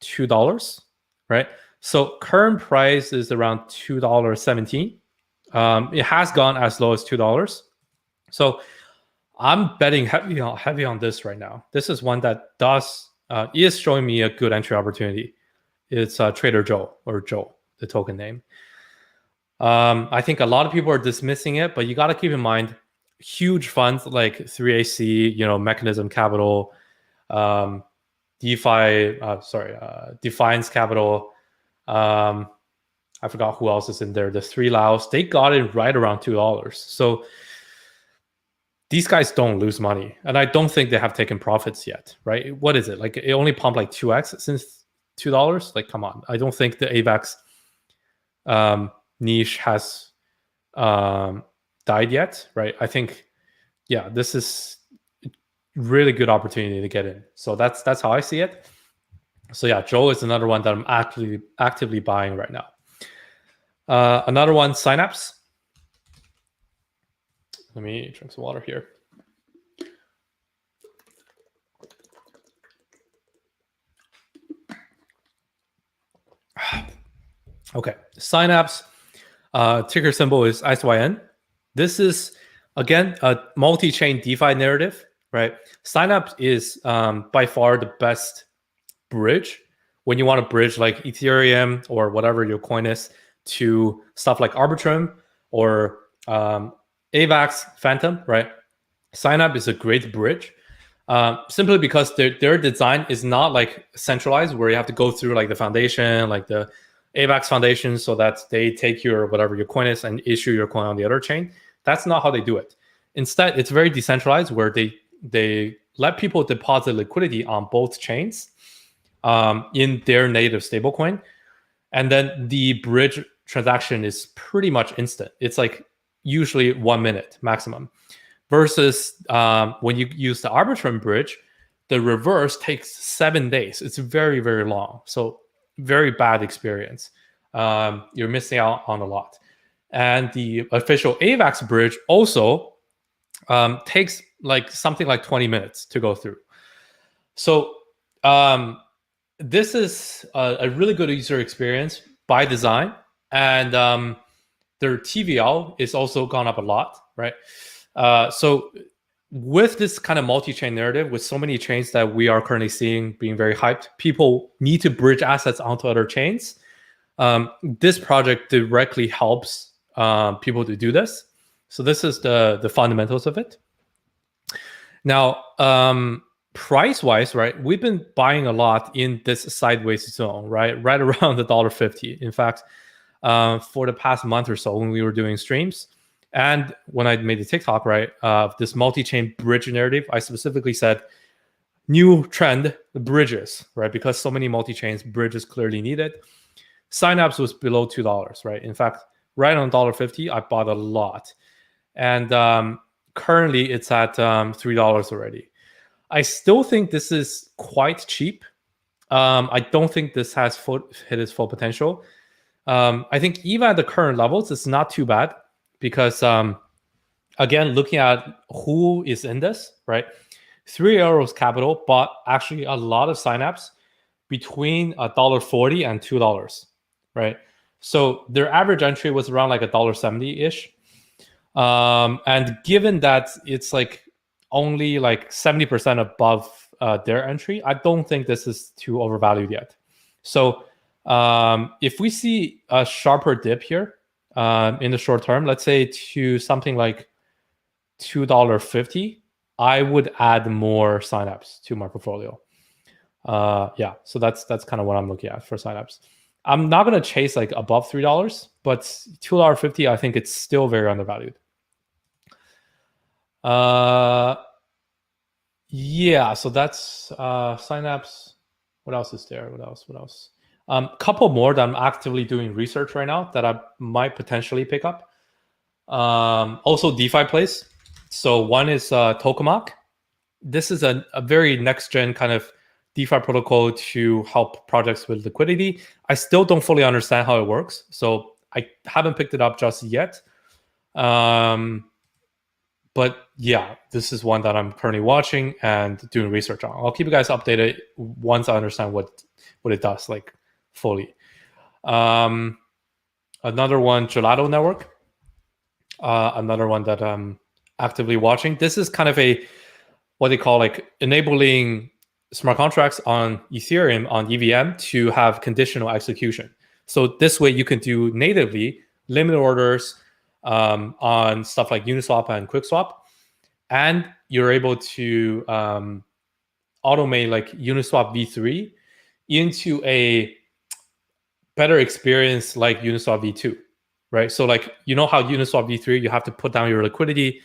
$2, right? So current price is around $2.17. It has gone as low as $2. So I'm betting heavy on this right now. This is one that is showing me a good entry opportunity. It's Trader Joe, or Joe, the token name. I think a lot of people are dismissing it, but you got to keep in mind, huge funds like 3AC, Mechanism Capital, DeFi, Defiance Capital. I forgot who else is in there. The Three Laos, they got it right around $2. So these guys don't lose money, and I don't think they have taken profits yet, right? What is it? Like it only pumped like 2x since $2. Like, come on. I don't think the AVAX niche has died yet, right? I think, yeah, this is really good opportunity to get in. So that's how I see it. So yeah, Joe is another one that I'm actively buying right now. Another one, Synapse. Let me drink some water here. Okay, Synapse, ticker symbol is ISYN. This is, again, a multi-chain DeFi narrative, right? Synapse is by far the best bridge when you want to bridge like Ethereum or whatever your coin is to stuff like Arbitrum or AVAX Phantom, right? Synapse is a great bridge, simply because their design is not like centralized, where you have to go through like the foundation, like the AVAX foundation, so that they take your whatever your coin is and issue your coin on the other chain. That's not how they do it. Instead, it's very decentralized, where they let people deposit liquidity on both chains in their native stablecoin, and then the bridge transaction is pretty much instant. It's like usually 1 minute maximum. Versus when you use the Arbitrum bridge, the reverse takes 7 days. It's very, very long. So very bad experience. You're missing out on a lot. And the official AVAX bridge also takes like something like 20 minutes to go through. So this is a really good user experience by design. And their TVL is also gone up a lot, right? So with this kind of multi-chain narrative, with so many chains that we are currently seeing being very hyped, people need to bridge assets onto other chains. This project directly helps people to do this. So this is the fundamentals of it. Now, price-wise, right, we've been buying a lot in this sideways zone, right around the $1.50. In fact, for the past month or so when we were doing streams, and when I made the TikTok, right, this multi-chain bridge narrative, I specifically said, new trend, the bridges, right, because so many multi-chains, bridges clearly needed. Signups was below $2, right? In fact, right on $1.50, I bought a lot. And currently it's at $3 already. I still think this is quite cheap. I don't think this has hit its full potential. I think even at the current levels, it's not too bad because, again, looking at who is in this, right? 3 Arrows Capital bought actually a lot of signups between $1.40 and $2, right? So their average entry was around like $1.70-ish. And given that it's like only like 70% above their entry, I don't think this is too overvalued yet. So if we see a sharper dip here in the short term, let's say to something like $2.50, I would add more signups to my portfolio. Yeah, so that's kind of what I'm looking at for signups. I'm not going to chase like above $3, but $2.50, I think it's still very undervalued. Yeah, so that's signups. What else is there? What else? Couple more that I'm actively doing research right now that I might potentially pick up. Also DeFi plays. So one is Tokamak. This is a very next-gen kind of DeFi protocol to help projects with liquidity. I still don't fully understand how it works, so I haven't picked it up just yet. But yeah, this is one that I'm currently watching and doing research on. I'll keep you guys updated once I understand what it does, like fully. Another one, Gelato Network. Another one that I'm actively watching. This is kind of a what they call like enabling smart contracts on Ethereum on EVM to have conditional execution. So this way you can do natively limit orders on stuff like Uniswap and QuickSwap, and you're able to automate like Uniswap v3 into a better experience like Uniswap v2, right? So like, you know how Uniswap v3, you have to put down your liquidity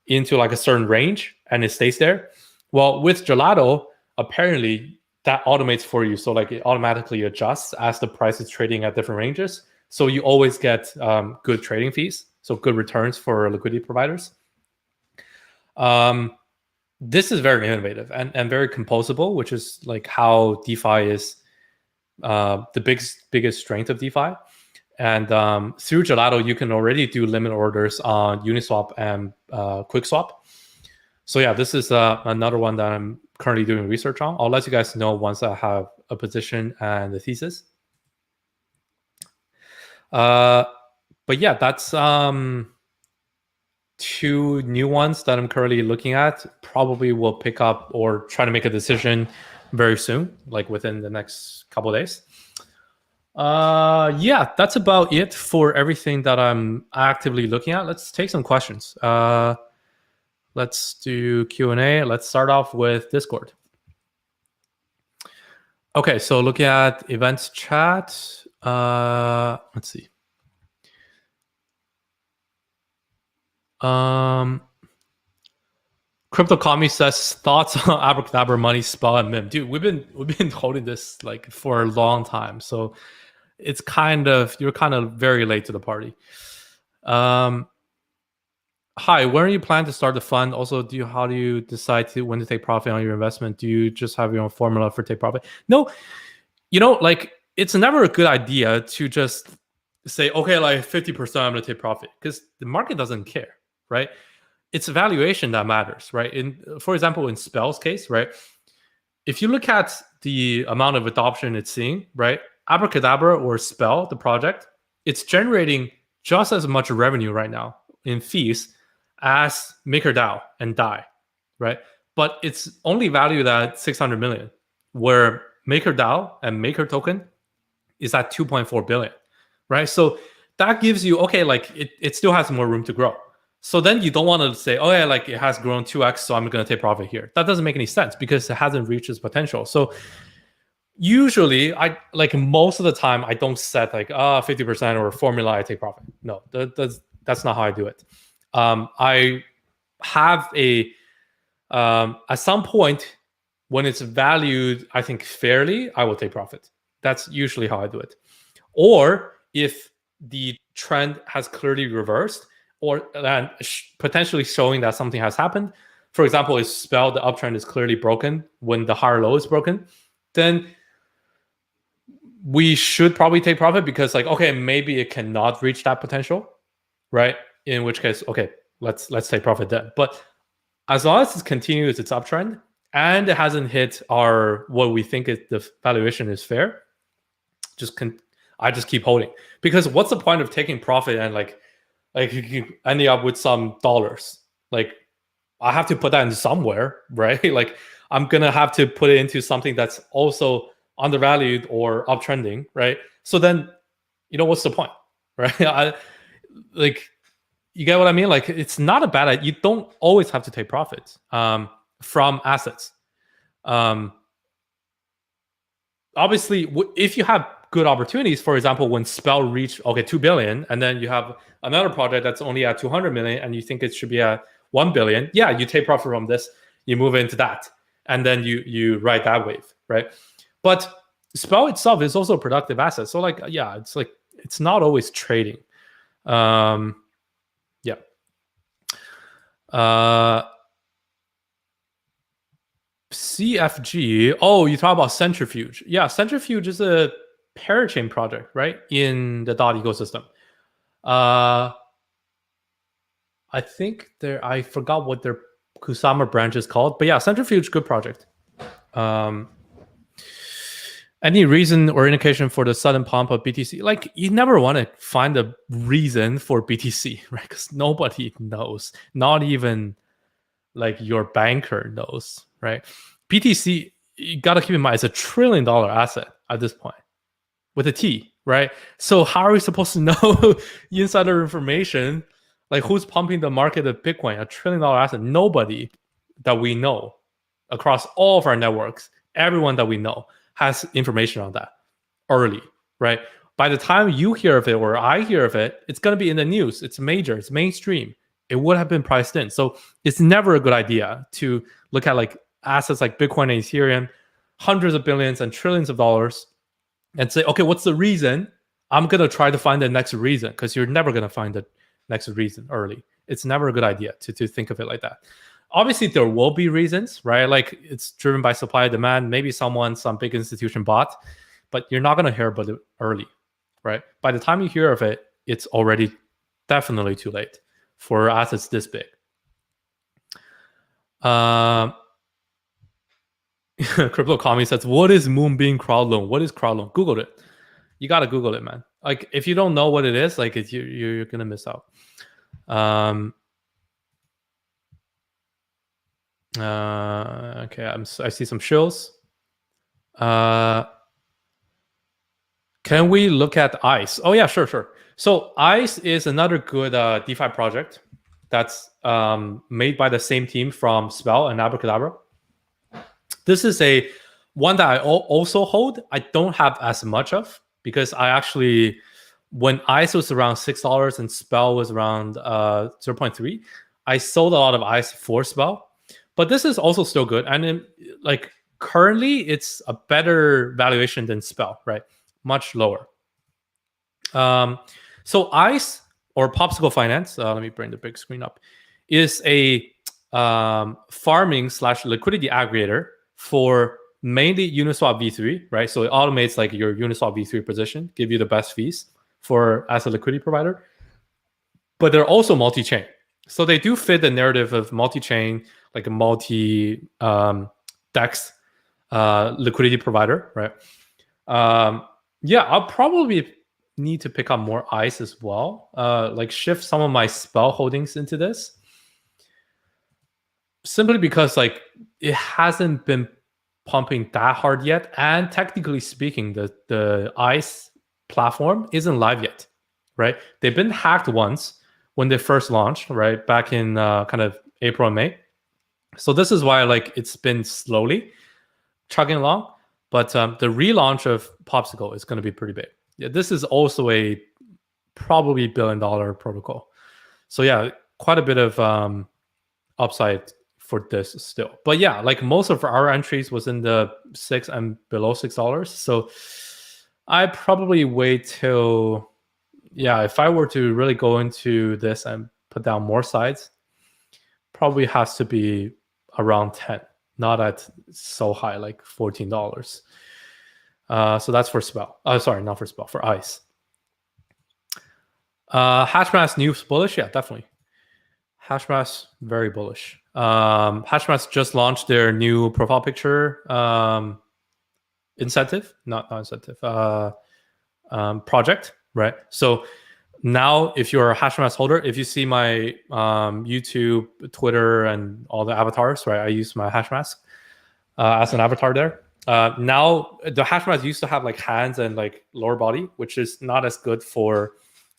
into like a certain range and it stays there. Well, with Gelato, apparently that automates for you. So like it automatically adjusts as the price is trading at different ranges. So you always get good trading fees. So good returns for liquidity providers. This is very innovative and very composable, which is like how DeFi is the biggest strength of DeFi. And through Gelato, you can already do limit orders on Uniswap and QuickSwap. So yeah, this is another one that I'm currently doing research on. I'll let you guys know once I have a position and the thesis. But yeah, that's two new ones that I'm currently looking at. Probably will pick up or try to make a decision very soon, like within the next couple of days. Yeah, that's about it for everything that I'm actively looking at. Let's take some questions. Let's do Q&A. Let's start off with Discord. Okay, so looking at events chat. Let's see. Crypto Commie says thoughts on Abracadabra money spell and meme. Dude, we've been holding this like for a long time, so it's you're kind of very late to the party. Hi, when are you planning to start the fund? Also, how do you decide when to take profit on your investment? Do you just have your own formula for take profit? No, like it's never a good idea to just say, okay, like 50% I'm going to take profit, because the market doesn't care, right? It's valuation that matters, right? For example, in Spell's case, right? If you look at the amount of adoption it's seeing, right? Abracadabra or Spell, the project, it's generating just as much revenue right now in fees as MakerDAO and DAI, right? But it's only valued at 600 million, where MakerDAO and Maker Token, is at 2.4 billion, right? So that gives you, okay, like it still has more room to grow. So then you don't want to say, oh yeah, like it has grown 2x, so I'm going to take profit here. That doesn't make any sense because it hasn't reached its potential. So usually, I like most of the time, I don't set like 50% or formula I take profit. No, that's not how I do it. I have a at some point when it's valued, I think fairly, I will take profit. That's usually how I do it. Or if the trend has clearly reversed, or potentially showing that something has happened. For example, if spell the uptrend is clearly broken when the higher low is broken, then we should probably take profit because like, okay, maybe it cannot reach that potential, right? In which case, okay, let's take profit then. But as long as it continues its uptrend and it hasn't hit our what we think is the valuation is fair, I just keep holding. Because what's the point of taking profit and like you ending up with some dollars? Like I have to put that in somewhere, right? Like I'm gonna have to put it into something that's also undervalued or uptrending, right? So then, what's the point, right? You get what I mean? Like it's not a bad idea. You don't always have to take profits from assets. Obviously, if you have good opportunities, for example, when Spell reached 2 billion, and then you have another project that's only at 200 million, and you think it should be at 1 billion, yeah, you take profit from this, you move into that, and then you ride that wave, right? But Spell itself is also a productive asset, so like, yeah, it's not always trading. Yeah. CFG. Oh, you talk about Centrifuge. Yeah, Centrifuge is a parachain project, right? In the DOT ecosystem. I think I forgot what their Kusama branch is called, but yeah, Centrifuge, good project. Any reason or indication for the sudden pump of BTC? Like, you never want to find a reason for BTC, right? Because nobody knows, not even like your banker knows, right? BTC, you got to keep in mind, it's a $1 trillion asset at this point with a T, right? So how are we supposed to know insider information? Like who's pumping the market of Bitcoin, $1 trillion asset? Nobody that we know across all of our networks, everyone that we know has information on that early, right? By the time you hear of it or I hear of it, it's going to be in the news. It's major, it's mainstream. It would have been priced in. So it's never a good idea to look at like assets like Bitcoin and Ethereum, hundreds of billions and trillions of dollars, and say, okay, what's the reason? I'm going to try to find the next reason, because you're never going to find the next reason early. It's never a good idea to think of it like that. Obviously, there will be reasons, right? Like it's driven by supply and demand. Maybe some big institution bought, but you're not going to hear about it early, right? By the time you hear of it, it's already definitely too late for assets this big. Crypto Commie says, what is Moonbeam crowd loan? What is crowd loan? Google it. You got to Google it, man. Like if you don't know what it is, like you're going to miss out. Okay, I see some shills. Can we look at ICE? Oh yeah, sure. So ICE is another good DeFi project that's made by the same team from Spell and Abracadabra. This is one that I also hold. I don't have as much of because I actually, when ICE was around $6 and Spell was around 0.3, I sold a lot of ICE for Spell. But this is also still good. And like currently, it's a better valuation than Spell, right? Much lower. So ICE or Popsicle Finance, let me bring the big screen up, is a farming / liquidity aggregator for mainly Uniswap v3, right? So it automates like your Uniswap v3 position, give you the best fees as a liquidity provider. But they're also multi-chain. So they do fit the narrative of multi-chain, like a multi-dex liquidity provider, right? Yeah, I'll probably need to pick up more ICE as well, like shift some of my Spell holdings into this. Simply because like it hasn't been pumping that hard yet. And technically speaking, the ICE platform isn't live yet, right? They've been hacked once when they first launched, right? Back in kind of April and May. So this is why like it's been slowly chugging along. But the relaunch of Popsicle is going to be pretty big. Yeah, this is also a probably $1 billion protocol. So yeah, quite a bit of upside for this still. But yeah, like most of our entries was in the $6 and below $6. So I probably wait till, yeah, if I were to really go into this and put down more sides, probably has to be around 10, not at so high, like $14. So that's for Spell. Sorry, not for Spell, for ICE. Hashmask news bullish? Yeah, definitely. Hashmask, very bullish. Hashmask just launched their new profile picture incentive, not incentive, project, right? So now if you're a Hashmask holder, if you see my YouTube, Twitter, and all the avatars, right? I use my Hashmask as an avatar there. Now the Hashmask used to have like hands and like lower body, which is not as good for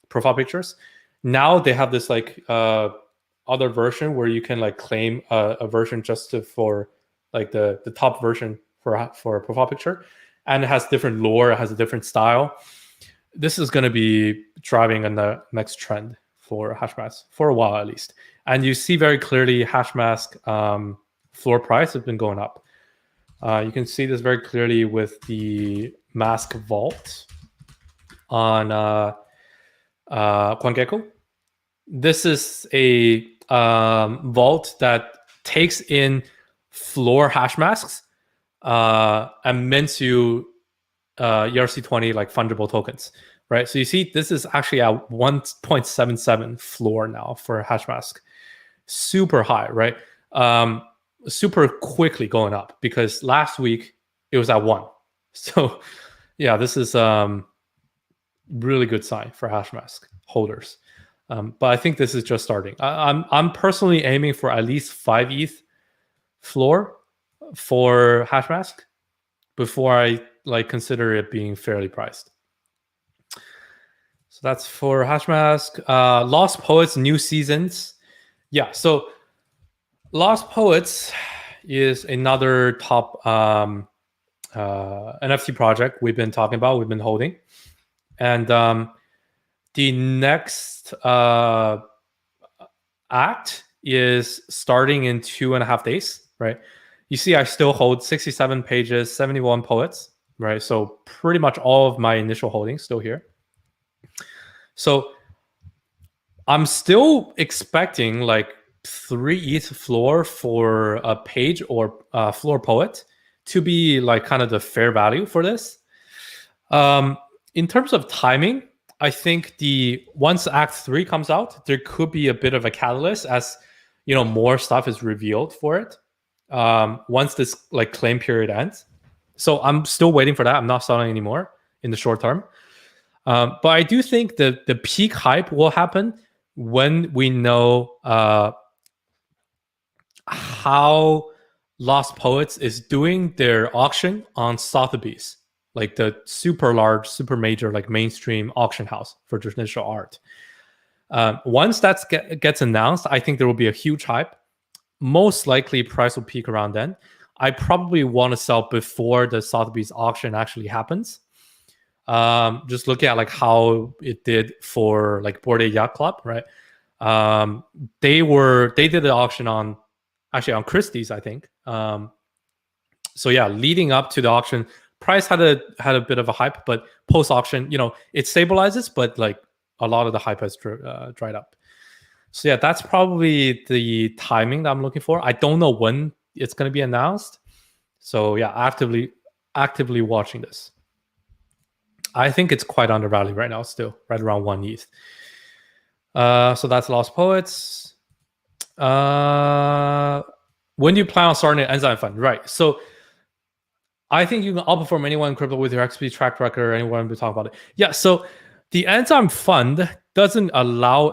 profile pictures. Now they have this like other version where you can like claim a version just for like the top version for a profile picture, and it has different lore, it has a different style. This is going to be driving in the next trend for Hashmask for a while at least. And you see very clearly Hashmask floor price has been going up. You can see this very clearly with the Mask Vault on CoinGecko. This is a vault that takes in floor hash masks and mints you ERC20 like fungible tokens, right? So you see this is actually at 1.77 floor now for Hashmask. Super high, right? Super quickly going up because last week it was at 1. So yeah, this is really good sign for Hashmask holders. But I think this is just starting. I'm personally aiming for at least 5 ETH floor for Hashmask before I like consider it being fairly priced. So that's for Hashmask. Lost Poets new seasons. Yeah, so Lost Poets is another top NFT project we've been talking about, we've been holding. And the next act is starting in 2.5 days, right? You see, I still hold 67 pages, 71 poets, right? So pretty much all of my initial holdings still here. So I'm still expecting like 3 ETH floor for a page or floor poet to be like kind of the fair value for this. In terms of timing, I think once Act 3 comes out, there could be a bit of a catalyst as more stuff is revealed for it. Once this like claim period ends. So I'm still waiting for that. I'm not selling anymore in the short term. But I do think that the peak hype will happen when we know how Lost Poets is doing their auction on Sotheby's, like the super large, super major, like mainstream auction house for traditional art. Once that gets announced, I think there will be a huge hype. Most likely price will peak around then. I probably want to sell before the Sotheby's auction actually happens. Just looking at like how it did for like Bored Ape Yacht Club, right? They did the auction on Christie's, I think. So yeah, leading up to the auction, price had a bit of a hype, but post auction, it stabilizes, but like a lot of the hype has dried up. So yeah, that's probably the timing that I'm looking for. I don't know when it's going to be announced. So yeah, actively watching this. I think it's quite undervalued right now, still right around 1 ETH. So that's Lost Poets. When do you plan on starting an Enzyme Fund? Right. So I think you can outperform anyone in crypto with your XP track record. Anyone to talk about it. Yeah. So the Enzyme Fund doesn't allow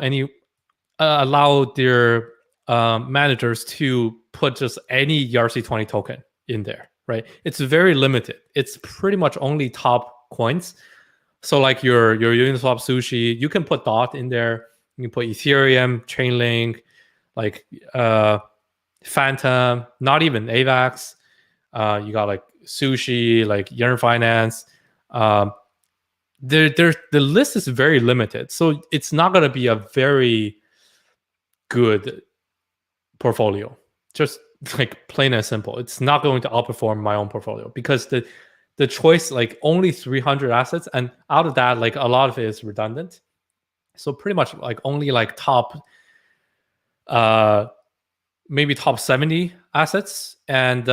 their managers to put just any ERC20 token in there, right? It's very limited. It's pretty much only top coins. So like your Uniswap Sushi, you can put DOT in there. You can put Ethereum, Chainlink, like Phantom, not even AVAX. You got like Sushi, like Yearn Finance. The list is very limited, so it's not going to be a very good portfolio. Just like plain and simple, it's not going to outperform my own portfolio because the choice, like only 300 assets, and out of that, like a lot of it is redundant. So pretty much like only like top maybe top 70 assets, and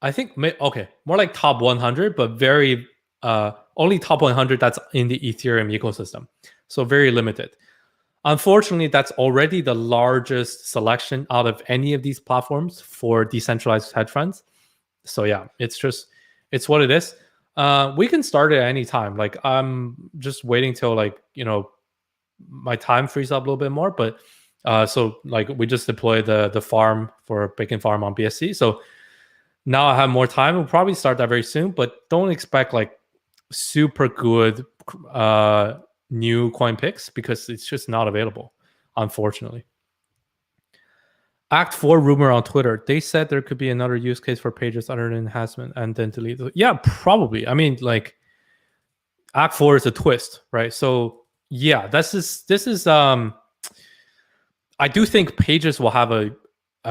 I think more like top 100, but very only top 100 that's in the Ethereum ecosystem. So very limited. Unfortunately, that's already the largest selection out of any of these platforms for decentralized hedge funds. So yeah, it's what it is. We can start at any time. Like I'm just waiting till like, my time frees up a little bit more. But so like we just deployed the farm for Bacon Farm on BSC. So now I have more time. We'll probably start that very soon, but don't expect like super good new coin picks because it's just not available, unfortunately. Act 4 rumor on Twitter. They said there could be another use case for pages other than enhancement and then delete. Yeah, probably. I mean, like Act 4 is a twist, right? So yeah, this is I do think pages will have a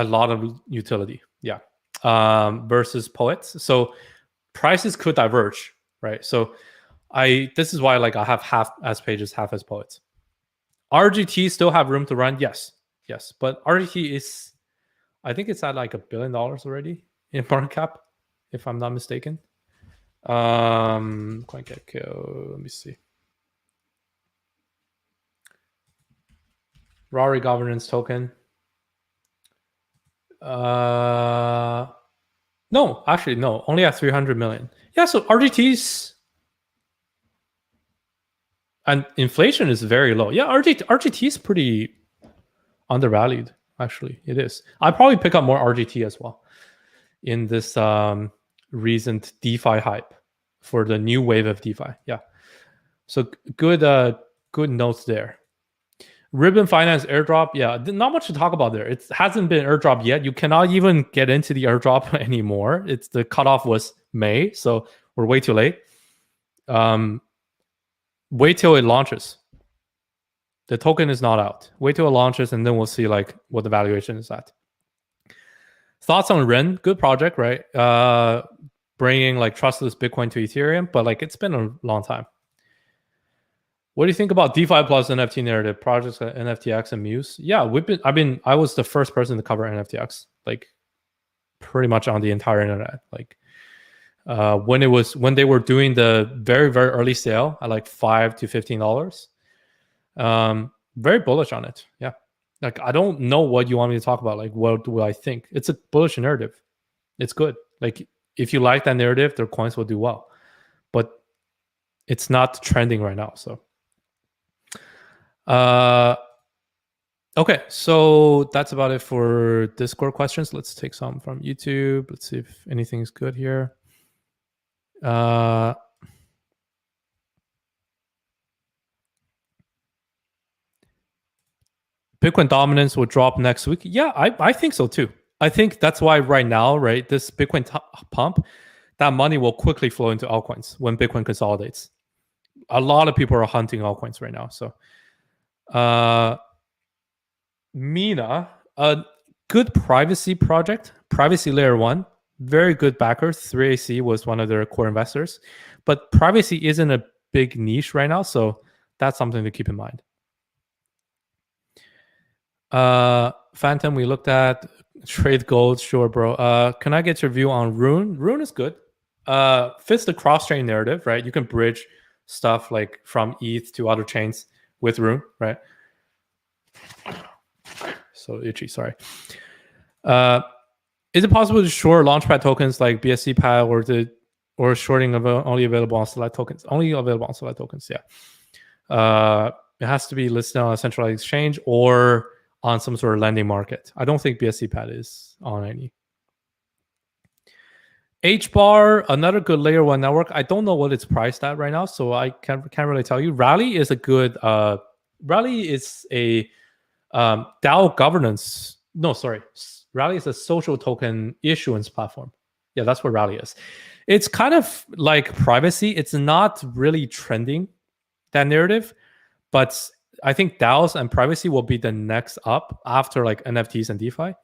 lot of utility. Yeah. Versus poets. So prices could diverge, right? So this is why like I have half as pages, half as poets. RGT still have room to run, yes, but RGT is, I think it's at like $1 billion already in market cap, if I'm not mistaken. CoinGecko, let me see. Rari governance token. No, actually, no, only at 300 million. Yeah, so RGT's and inflation is very low. Yeah, RGT is pretty undervalued. Actually, it is. I'd probably pick up more RGT as well in this recent DeFi hype for the new wave of DeFi. Yeah, so good notes there. Ribbon Finance airdrop. Yeah, not much to talk about there. It hasn't been airdrop yet. You cannot even get into the airdrop anymore. It's the cutoff was May, so we're way too late. Wait till it launches. The token is not out. Wait till it launches, and then we'll see like what the valuation is at. Thoughts on Ren? Good project, right? Bringing like trustless Bitcoin to Ethereum, but like it's been a long time. What do you think about DeFi plus NFT narrative projects like NFTX and Muse? Yeah, I was the first person to cover NFTX, like pretty much on the entire internet. Like when they were doing the very, very early sale at like $5 to $15. Very bullish on it. Yeah. Like I don't know what you want me to talk about. Like what do I think? It's a bullish narrative. It's good. Like if you like that narrative, their coins will do well. But it's not trending right now. So okay, so that's about it for Discord questions. Let's take some from YouTube. Let's see if anything's good here. Bitcoin dominance will drop next week. Yeah, I think so too. I think that's why right now, right, this Bitcoin pump, that money will quickly flow into altcoins when Bitcoin consolidates. A lot of people are hunting altcoins right now. So Mina, a good privacy project, privacy layer 1, very good backer. 3AC was one of their core investors, but privacy isn't a big niche right now, so that's something to keep in mind. Phantom, we looked at trade gold, sure, bro. Can I get your view on Rune? Rune is good. Fits the cross-chain narrative, right? You can bridge stuff like from ETH to other chains with Rune, right? So itchy, sorry. Is it possible to short launchpad tokens like BSC pad or shorting of only available on select tokens? Only available on select tokens, yeah. It has to be listed on a centralized exchange or on some sort of lending market. I don't think BSC pad is on any. H-bar, another good layer 1 network. I don't know what it's priced at right now, so I can't really tell you. Rally is a good Rally is a DAO governance. No, sorry. Rally is a social token issuance platform. Yeah, that's what Rally is. It's kind of like privacy. It's not really trending that narrative, but I think DAOs and privacy will be the next up after like NFTs and DeFi.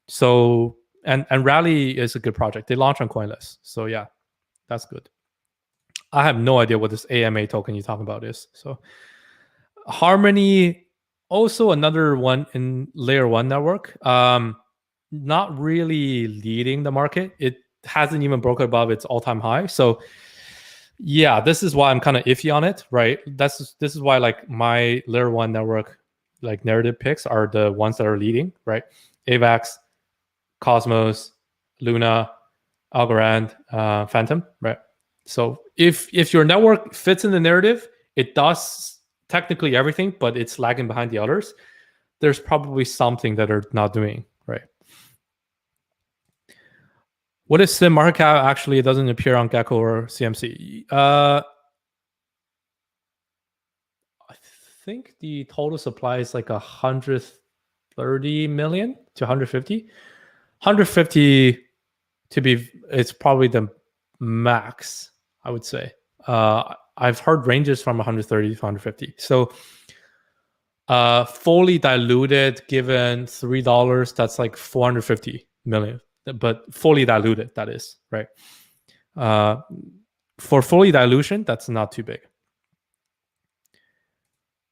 So and Rally is a good project. They launched on CoinList. So yeah, that's good. I have no idea what this AMA token you're talking about is. So Harmony, also another one in layer 1 network. Not really leading the market. It hasn't even broken above its all-time high. So yeah, this is why I'm kind of iffy on it, right? This is why like my layer 1 network like narrative picks are the ones that are leading, right? AVAX, Cosmos, Luna, Algorand, Phantom, right? So if your network fits in the narrative, it does technically everything, but it's lagging behind the others. There's probably something that they're not doing, right? What is SIM market cap? Actually, it doesn't appear on Gecko or CMC. I think the total supply is like 130 million to 150. 150 to be, it's probably the max, I would say. I've heard ranges from 130 to 150. So fully diluted, given $3, that's like 450 million. But fully diluted, that is, right? For fully dilution, that's not too big.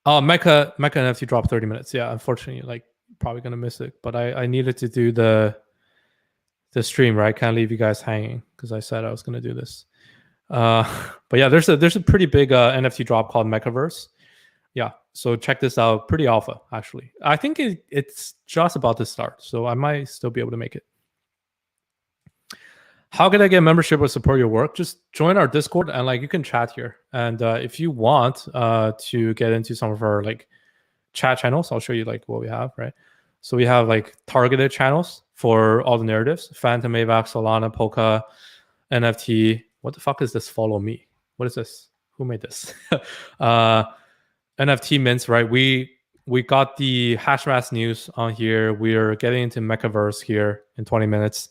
Oh, Mecha NFT dropped 30 minutes. Yeah, unfortunately, like probably gonna miss it. But I needed to do the stream, right? Can't leave you guys hanging because I said I was gonna do this. But yeah, there's a pretty big NFT drop called Mechaverse. Yeah, so check this out. Pretty alpha, actually. I think it's just about to start, so I might still be able to make it. How can I get membership or support your work? Just join our Discord and like you can chat here. And if you want to get into some of our like chat channels, I'll show you like what we have, right? So we have like targeted channels for all the narratives: Phantom, AVAX, Solana, Polka, NFT. What the fuck is this? Follow me. What is this? Who made this? NFT mints, right? We got the Hashmass news on here. We're getting into Mechaverse here in 20 minutes.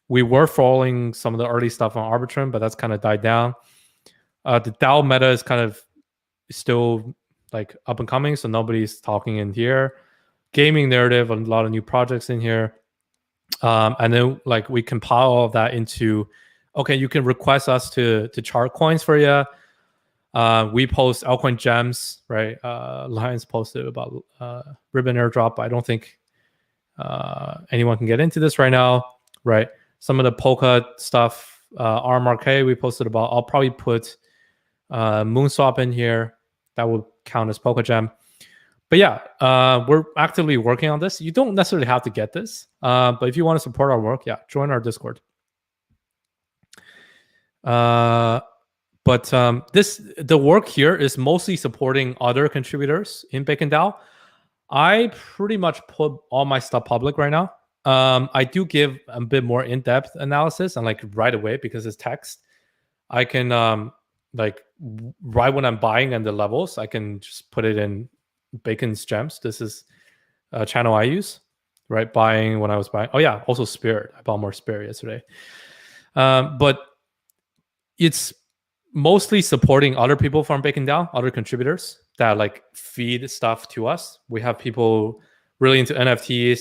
We were following some of the early stuff on Arbitrum, but that's kind of died down. The DAO meta is kind of still like up and coming, so nobody's talking in here. Gaming narrative, a lot of new projects in here. And then like we compile all of that into, okay, you can request us to chart coins for you. We post altcoin gems, right? Lions posted about Ribbon airdrop. I don't think anyone can get into this right now, right? Some of the Polka stuff, RMRK, we posted about. I'll probably put Moonswap in here. That will count as Polka gem. But yeah, we're actively working on this. You don't necessarily have to get this, but if you want to support our work, yeah, join our Discord. But the work here is mostly supporting other contributors in Bacon DAO. I pretty much put all my stuff public right now. I do give a bit more in-depth analysis and like right away because it's text. I can like right when I'm buying and the levels, I can just put it in Bacon's gems. This is a channel I use, right? Buying when I was buying. Oh yeah, also Spirit. I bought more Spirit yesterday. But it's mostly supporting other people from Bacon DAO, other contributors that like feed stuff to us. We have people really into NFTs,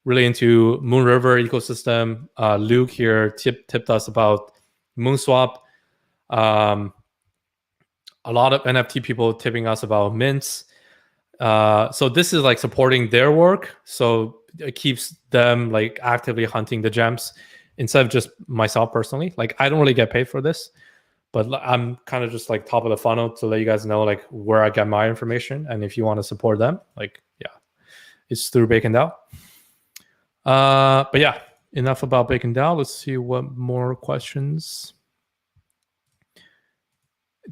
really into Moonriver ecosystem. Luke here tipped us about Moonswap. A lot of NFT people tipping us about mints. So this is like supporting their work. So it keeps them like actively hunting the gems instead of just myself personally. Like I don't really get paid for this, but I'm kind of just like top of the funnel to let you guys know like where I get my information. And if you want to support them, like, yeah, it's through Bacon DAO. But yeah, enough about Bacon DAO. Let's see what more questions.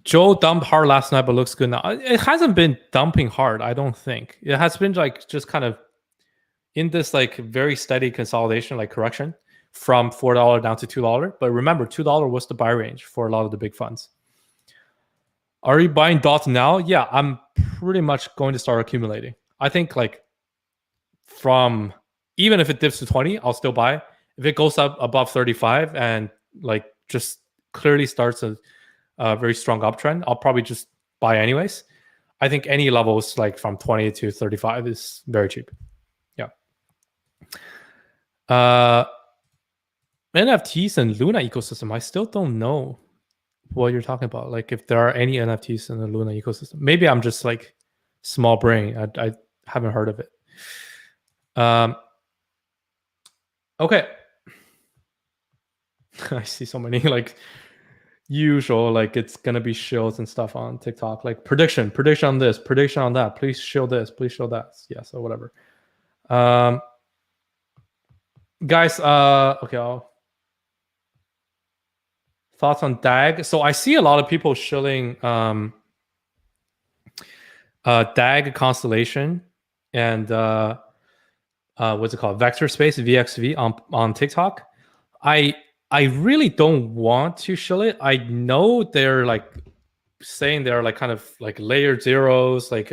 Joe dumped hard last night, but looks good now. It hasn't been dumping hard, I don't think. It has been like just kind of in this like very steady consolidation, like correction. from $4 down to $2. But remember, $2 was the buy range for a lot of the big funds. Are you buying DOT now? Yeah, I'm pretty much going to start accumulating. I think like from, even if it dips to 20, I'll still buy. If it goes up above 35 and like just clearly starts a very strong uptrend, I'll probably just buy anyways. I think any levels like from 20 to 35 is very cheap. Yeah. NFTs and Luna ecosystem. I still don't know what you're talking about. Like if there are any NFTs in the Luna ecosystem. Maybe I'm just like small brain. I haven't heard of it. Okay. I see so many like usual, like it's gonna be shills and stuff on TikTok, like prediction on this, prediction on that, please show this, please show that. Yeah, so whatever. Guys, okay, thoughts on DAG. So I see a lot of people shilling DAG constellation and what's it called, vector space, VXV on TikTok. I really don't want to shill it. I know they're like saying they're like kind of like layer zeros, like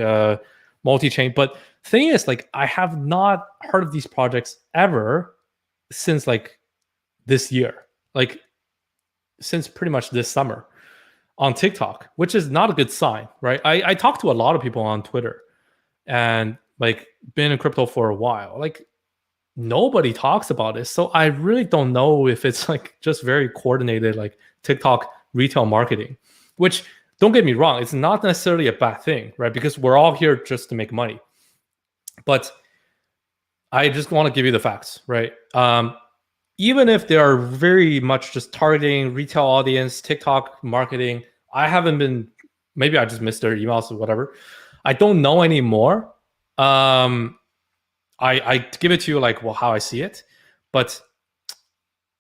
multi-chain. But thing is, like I have not heard of these projects ever since like this year, like since pretty much this summer on TikTok, which is not a good sign, right? I talked to a lot of people on Twitter and like been in crypto for a while. Like nobody talks about it. So I really don't know if it's like just very coordinated, like TikTok retail marketing, which don't get me wrong, it's not necessarily a bad thing, right? Because we're all here just to make money. But I just want to give you the facts, right? Even if they are very much just targeting retail audience, TikTok marketing, I haven't been, maybe I just missed their emails or whatever. I don't know anymore. I give it to you like, well, how I see it, but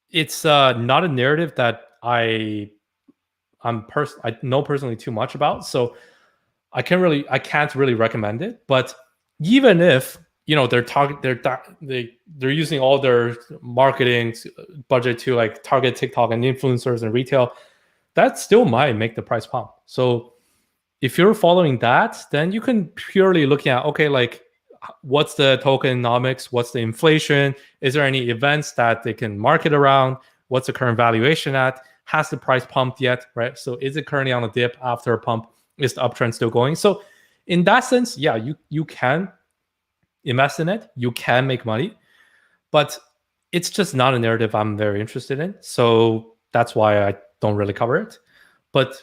it's not a narrative that I know personally too much about, so I can't really recommend it. But even if they're using all their marketing budget to like target TikTok and influencers and retail, that still might make the price pump. So if you're following that, then you can purely look at, okay, like what's the tokenomics? What's the inflation? Is there any events that they can market around? What's the current valuation at? Has the price pumped yet, right? So is it currently on a dip after a pump? Is the uptrend still going? So in that sense, yeah, you can invest in it. You can make money, but it's just not a narrative I'm very interested in. So that's why I don't really cover it, but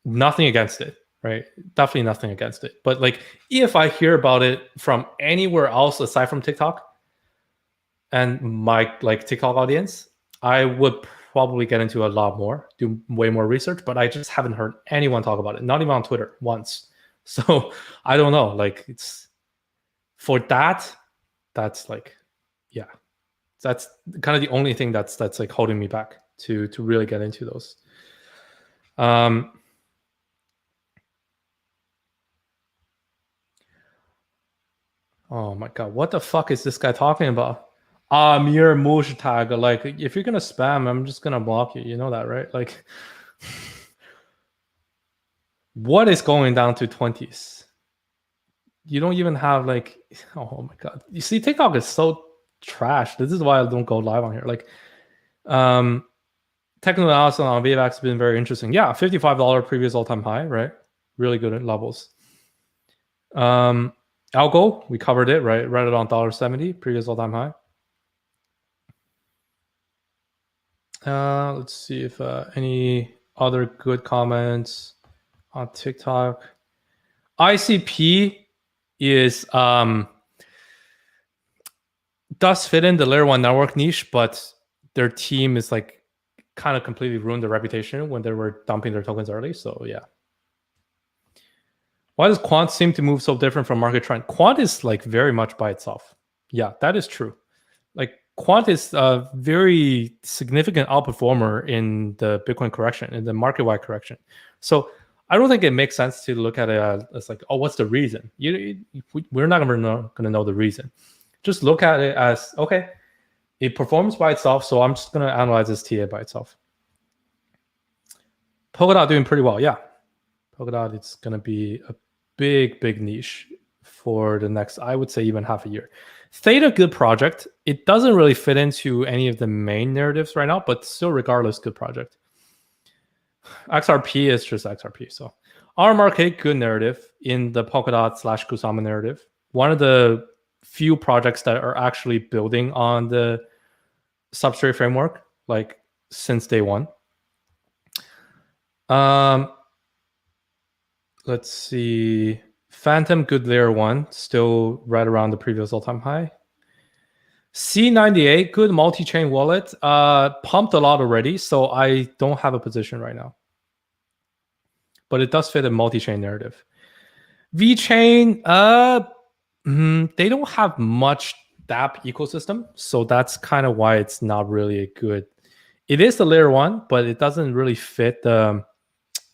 nothing against it. Right, definitely nothing against it. But like, if I hear about it from anywhere else aside from TikTok and my like TikTok audience, I would probably get into a lot more, do way more research. But I just haven't heard anyone talk about it, not even on Twitter once. So I don't know. Like, it's for that. That's like, yeah, that's kind of the only thing that's like holding me back to really get into those. Oh my god, what the fuck is this guy talking about? Mere Moosh tag. Like, if you're gonna spam, I'm just gonna block you. You know that, right? Like, what is going down to 20s? You don't even have like, oh my god. You see, TikTok is so trash. This is why I don't go live on here. Like, technical analysis on VVAX has been very interesting. Yeah, $55 previous all-time high, right? Really good at levels. Algo, we covered it, right at on $1.70, previous all-time high. Let's see if any other good comments on TikTok. ICP is does fit in the layer 1 network niche, but their team is like kind of completely ruined their reputation when they were dumping their tokens early. So yeah. Why does Quant seem to move so different from market trend? Quant is like very much by itself. Yeah, that is true. Like Quant is a very significant outperformer in the Bitcoin correction, in the market-wide correction. So I don't think it makes sense to look at it as like, oh, what's the reason? We're not going to know the reason. Just look at it as, okay, it performs by itself, so I'm just going to analyze this TA by itself. Polkadot doing pretty well, yeah. Polkadot, it's going to be a big niche for the next, I would say, even half a year. Theta, good project. It doesn't really fit into any of the main narratives right now, but still, regardless, good project. XRP is just XRP. So RMRK, good narrative in the Polkadot / Kusama narrative. One of the few projects that are actually building on the substrate framework, like since day one. Let's see. Phantom, good layer 1, still right around the previous all-time high. C98, good multi-chain wallet. Pumped a lot already, so I don't have a position right now. But it does fit a multi-chain narrative. VeChain, they don't have much dApp ecosystem, so that's kind of why it's not really a good. It is the layer 1, but it doesn't really fit the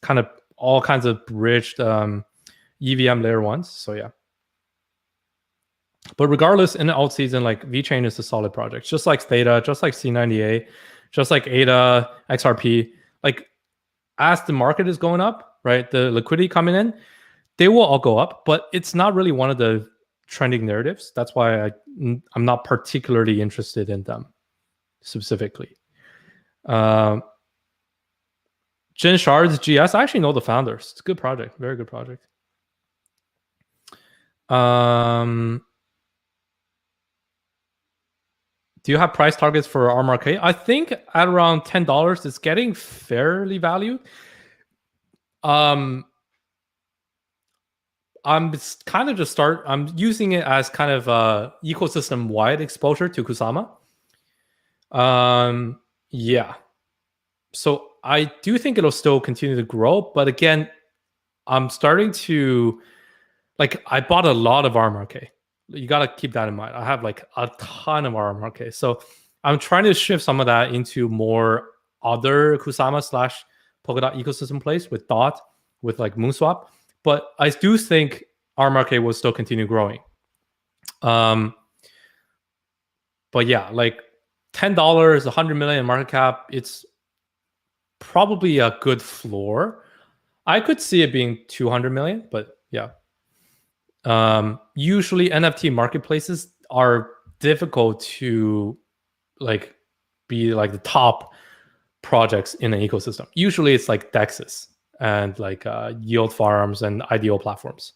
kind of all kinds of bridged EVM layer 1s. So yeah. But regardless, in the alt season, like VeChain is a solid project, just like Theta, just like C98, just like ADA, XRP. Like as the market is going up, right, the liquidity coming in, they will all go up, but it's not really one of the trending narratives. That's why I'm not particularly interested in them specifically. Gen Shards GS, I actually know the founders. It's a good project, very good project. Do you have price targets for RMRK? I think at around $10, it's getting fairly valued. I'm kind of just I'm using it as kind of ecosystem wide exposure to Kusama. Yeah. So I do think it'll still continue to grow, but again, I'm starting to like I bought a lot of RMRK. You got to keep that in mind. I have like a ton of RMRK. So I'm trying to shift some of that into more other Kusama / Polkadot ecosystem plays with DOT, with like Moonswap. But I do think RMRK will still continue growing. But yeah, like $10, 100 million market cap, it's probably a good floor. I could see it being 200 million, but yeah. Usually NFT marketplaces are difficult to like be like the top projects in an ecosystem. Usually it's like DEXs and like yield farms and IDO platforms.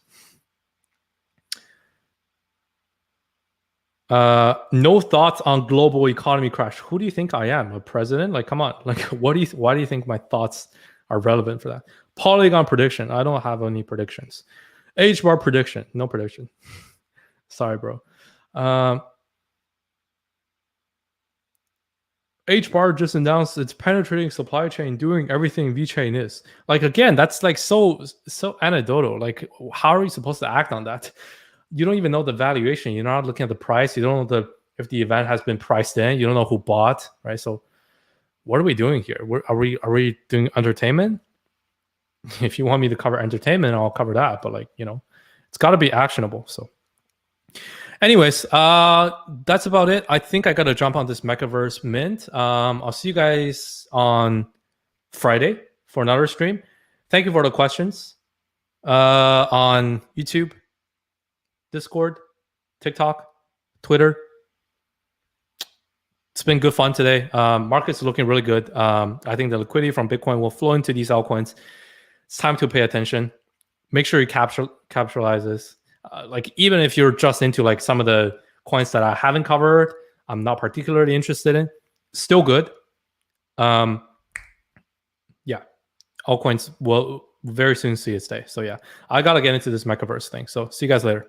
No thoughts on global economy crash. Who do you think I am? A president? Like, come on. Like, why do you think my thoughts are relevant for that? Polygon prediction. I don't have any predictions. HBAR prediction. No prediction. Sorry, bro. HBAR just announced it's penetrating supply chain, doing everything VeChain is. Like, again, that's like so anecdotal. Like, how are you supposed to act on that? You don't even know the valuation. You're not looking at the price. You don't know if the event has been priced in. You don't know who bought, right? So what are we doing here? Are we doing entertainment? If you want me to cover entertainment, I'll cover that. But like, you know, it's got to be actionable. So anyways, that's about it. I think I got to jump on this Mechaverse mint. I'll see you guys on Friday for another stream. Thank you for the questions on YouTube, Discord, TikTok, Twitter. It's been good fun today. Market's looking really good. I think the liquidity from Bitcoin will flow into these altcoins. It's time to pay attention. Make sure you capitalize this. Like even if you're just into like some of the coins that I haven't covered, I'm not particularly interested in. Still good. Yeah, altcoins will very soon see its day. So yeah, I gotta get into this Mechaverse thing. So see you guys later.